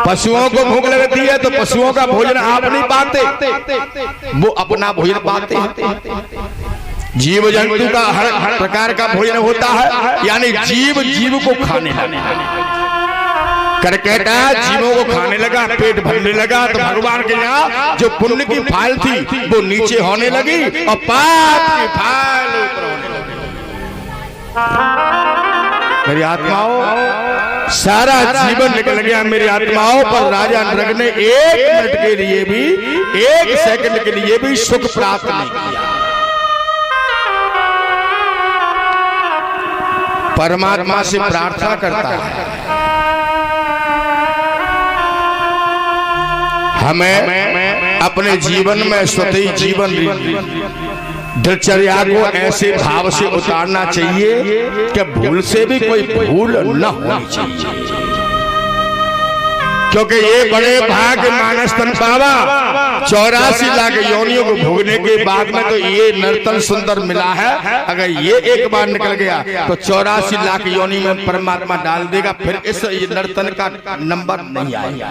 पशुओं को भूख लगती है तो पशुओं का भोजन आप नहीं पाते, वो अपना भोजन पाते हैं। जीव जंतु का हर प्रकार का भोजन होता है, यानी जीव को खाने लगा। करकेटा जीवों को खाने लगा, पेट भरने लगा, तो भगवान के यहाँ जो पुण्य की फाइल थी वो नीचे होने लगी और पाप की फाइल ऊपर होने लगी। मेरी आत्माओं, सारा जीवन निकल गया मेरी आत्माओं, पर राजा नरक ने 1 मिनट के लिए भी, 1 सेकंड के लिए भी सुख प्राप्त नहीं किया। परमात्मा से प्रार्थना करता है हमें अपने जीवन में स्वतः जीवन दिनचर्या को ऐसे भाव से उतारना चाहिए कि भूल से भी कोई भूल न होनी चाहिए, क्योंकि ये बड़े भाग्य मानस तन पावा। 84 लाख योनियों को भोगने के बाद में तो ये नर्तन सुंदर मिला है। अगर ये एक बार निकल गया तो 84 लाख योनि में परमात्मा डाल देगा, फिर इस नर्तन का नंबर नहीं आएगा।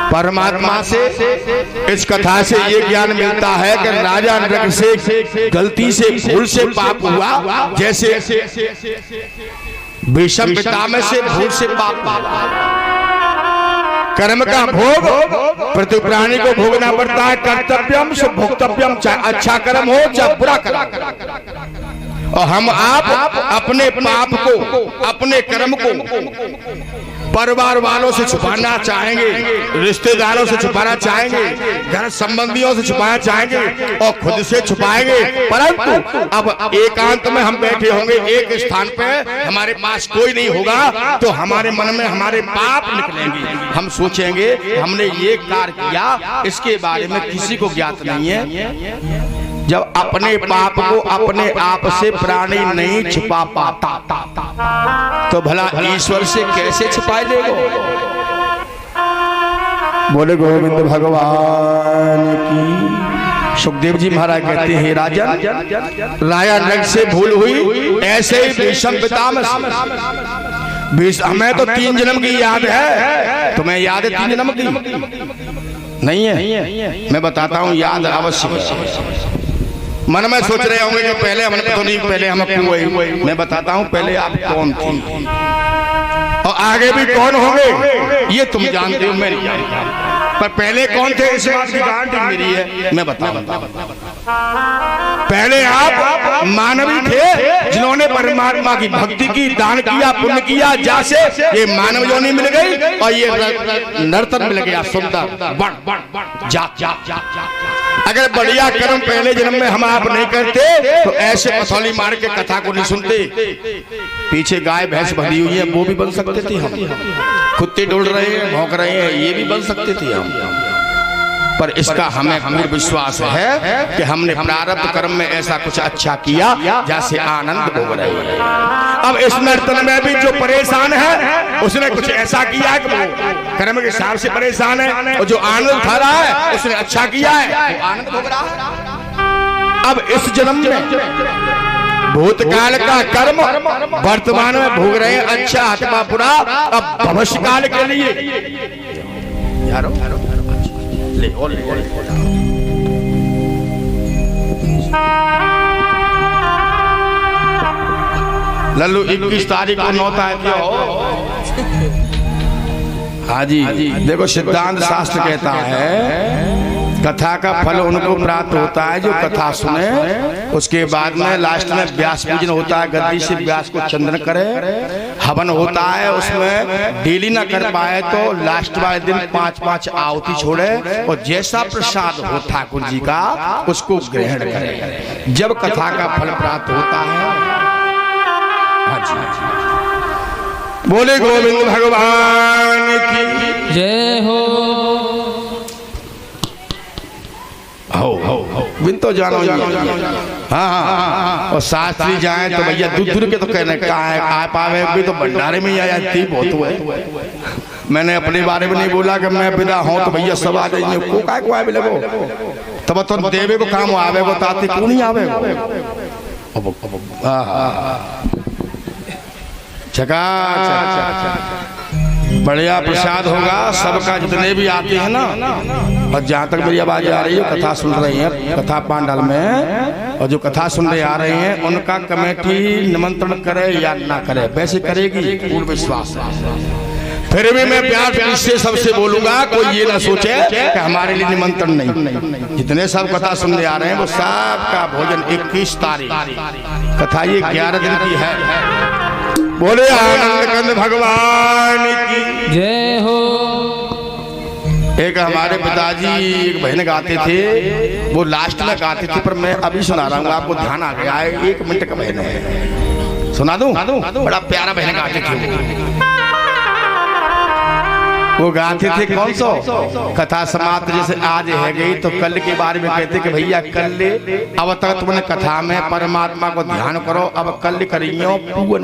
परमात्मा से इस कथा से ये ज्ञान मिलता है कि राजा नरक से गलती से भूल से पाप हुआ, जैसे भीष्म पितामह से भूल से पाप हुआ। कर्म का भोग प्रति प्राणी को भोगना पड़ता है। कर्तव्यम से भोक्तव्यम, चाहे अच्छा कर्म हो चाहे बुरा कर्म। और हम आप अपने पाप को, अपने कर्म को परिवार वालों से छुपाना चाहेंगे, रिश्तेदारों से छुपाना चाहेंगे, घर संबंधियों से छुपाना चाहेंगे और खुद से छुपाएंगे। परंतु अब एकांत में हम बैठे होंगे, एक स्थान पे हमारे पास कोई नहीं होगा, तो हमारे मन में हमारे पाप निकलेंगे। हम सोचेंगे हमने ये कार्य किया, इसके बारे में किसी को ज्ञात नहीं है। जब अपने पाप को अपने आप से प्राणी नहीं छुपा पाता तो भला ईश्वर से कैसे छुपाए देगा? बोले गोविंद भगवान की। सुखदेव जी महाराज कहते हैं, राजन राया नग से भूल हुई, ऐसे ही भीष्म पितामह हमें तो 3 जन्म की याद है। तुम्हें याद है 3 जन्म की? नहीं है। मैं बताता हूँ, याद अवश्य है। मन में सोच रहे होंगे कि पहले हमने तो नहीं, पहले हम हुए। मैं बताता हूँ पहले आप कौन थे और आगे भी कौन होंगे ये तुम जानते हो, मैं नहीं जानता। पर पहले कौन थे इस बात की गारंटी मेरी है, मैं बताऊंगा। पहले आप मानवी थे जिन्होंने परमात्मा की भक्ति की, दान किया, पुण्य किया, जैसे ये मानव योनि मिल गई और ये नर्तन मिल गया सुंदर जा। अगर बढ़िया कर्म पहले जन्म में हम आप नहीं करते तो ऐसे मसौली मार के कथा को नहीं सुनते। पीछे गाय भैंस बंधी हुई है, वो भी बन सकते थे हम। कुत्ते डोल रहे हैं, भौंक रहे हैं, ये भी बन सकते थे हम। पर इसका हमें पूर्ण विश्वास है कि हमने प्रारब्ध कर्म में ऐसा कुछ अच्छा किया जैसे आनंद भोग रहे हैं। अब इस नर्तन में भी जो परेशान है उसने कुछ ऐसा किया है कि वो कर्म के हिसाब से परेशान है, और जो आनंद उठा रहा है उसने अच्छा किया है, वो आनंद भोग रहा है। अब इस जन्म में भूतकाल का कर्म वर्तमान में भोग रहे हैं, अच्छा अथवा बुरा। अब भविष्य काल के लिए यारो ले लल्लू 21 तारीख को नौता है क्या हो? हाँ जी, देखो सिद्धांत शास्त्र कहता है कथा का फल उनको प्राप्त होता है जो कथा सुने। उसके बाद में लास्ट में व्यास पूजन होता है, गद्दी से व्यास को चंदन करे, हवन होता है। उसमें डेली ना कर पाए तो लास्ट वाले दिन 5-5 आहुति छोड़े और जैसा प्रसाद हो ठाकुर जी का उसको ग्रहण करे, जब कथा का फल प्राप्त होता है। हाँ जी, बोले गोविंद भगवान की जय हो। बिन तो जानो हाँ। और शास्त्री जाए तो भैया दूर के तो कहने का है, आ पावे भी तो भंडारे में ही आया थी बहुत हुए। मैंने अपने बारे में नहीं बोला कि मैं विदा हूँ तो भैया सब आ जाइए, को काय को आए लगो तब तो देवे को काम आवे को ताते को नहीं आवे। चका बढ़िया प्रसाद होगा सबका, जितने भी आते हैं ना। और जहाँ तक मेरी आवाज आ रही है, कथा सुन रही है कथा पांडाल में, और जो कथा सुन रहे आ रहे हैं उनका कमेटी निमंत्रण करे या ना करे, वैसे करेगी, पूर्ण विश्वास है। फिर भी मैं प्यार से सबसे बोलूंगा, कोई ये ना सोचे कि हमारे लिए निमंत्रण नहीं। जितने सब कथा सुनने आ रहे हैं वो सबका भोजन 21 तारीख, कथा ये 11 दिन की है। बोले आनंद कंद भगवान की जय हो। एक हमारे पिताजी एक बहन गाते थे, वो लास्ट में गाते थे, पर मैं अभी सुना रहा हूँ, आपको ध्यान आ गया है। 1 मिनट का बहन है, सुना दूं? बड़ा प्यारा बहन गाते थे वो गाते थे। कौन सो कथा समाप्त जैसे आज है गई तो कल के बारे में कहते कि भैया कल ले, अब तक तुमने कथा में परमात्मा को ध्यान करो, अब कल करियो पूवन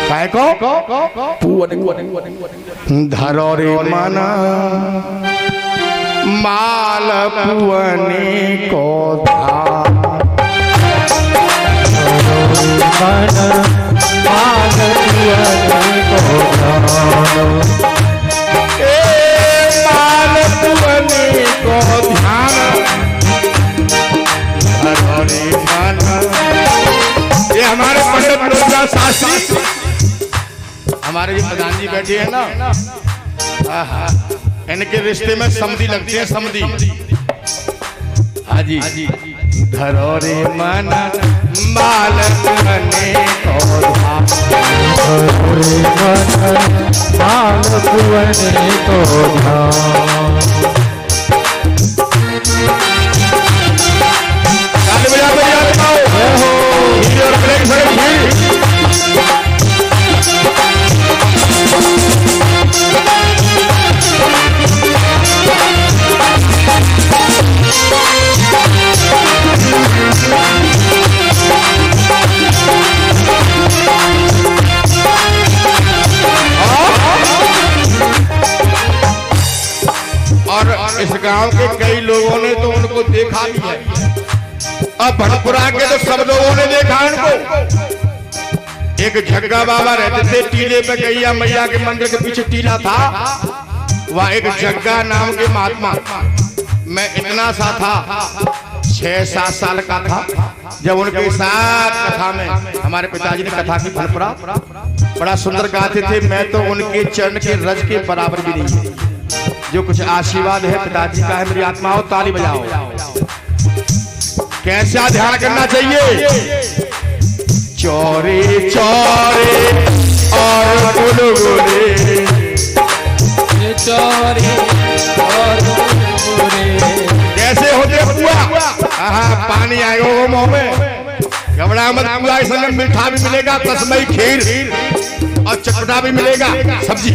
काय को पूवन धरो रे मना माल पुवनी को ये हमारे पंडित शास्त्री, हमारे भी प्रधान जी बैठे हैं ना, इनके रिश्ते में समधी लगते हैं, समधी। हाजी धरोरे मन मालक बने तोधा, धरोरे मन मालक बने तोधा। ताली बजा बताओ हीरो ब्रेक से और इस गांव के कई लोगों ने तो उनको देखा भी है। अब भटपुरा के तो सब लोगों ने देखा उनको। एक जग्गा बाबा रहते थे टीले पे, गैया मैया के मंदिर के पीछे टीला था। वह एक जग्गा नाम के महात्मा, मैं इतना सा था 6-7 साल का था जब उनके साथ कथा में हमारे पिताजी ने कथा की भटपुरा बड़ा सुंदर गाते थे। मैं तो उनके चरण के रज के बराबर भी नहीं है। जो कुछ आशीर्वाद है पिताजी का है, मेरी आत्मा हो ताली बजाओ। कैसा ध्यान करना चाहिए? चौरे चौरे और गुलगुले, चौरे और गुलगुले। कैसे होते बुआ? पानी आएगा वो मुंह में। घबरा मत बुआ, इस समय मीठा भी मिलेगा, तस्मई खीर और चटपटा भी मिलेगा, सब्जी।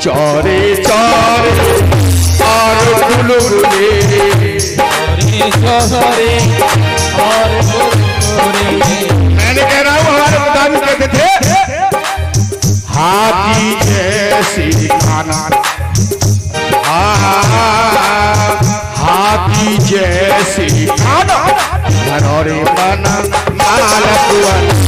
चौरे चौरे और गुलगुले, चौरे और गुलगुले। मैंने कह रहा हूँ हमारे पिताजी कहते थे हाथी जैसी खाना, हाथी जैसी खाना, धरोरे बना मालक बना।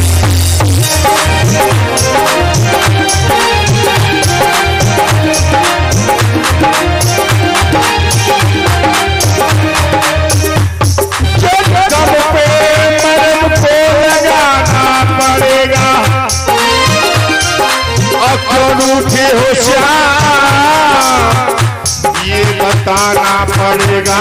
होशियार ये बताना पड़ेगा।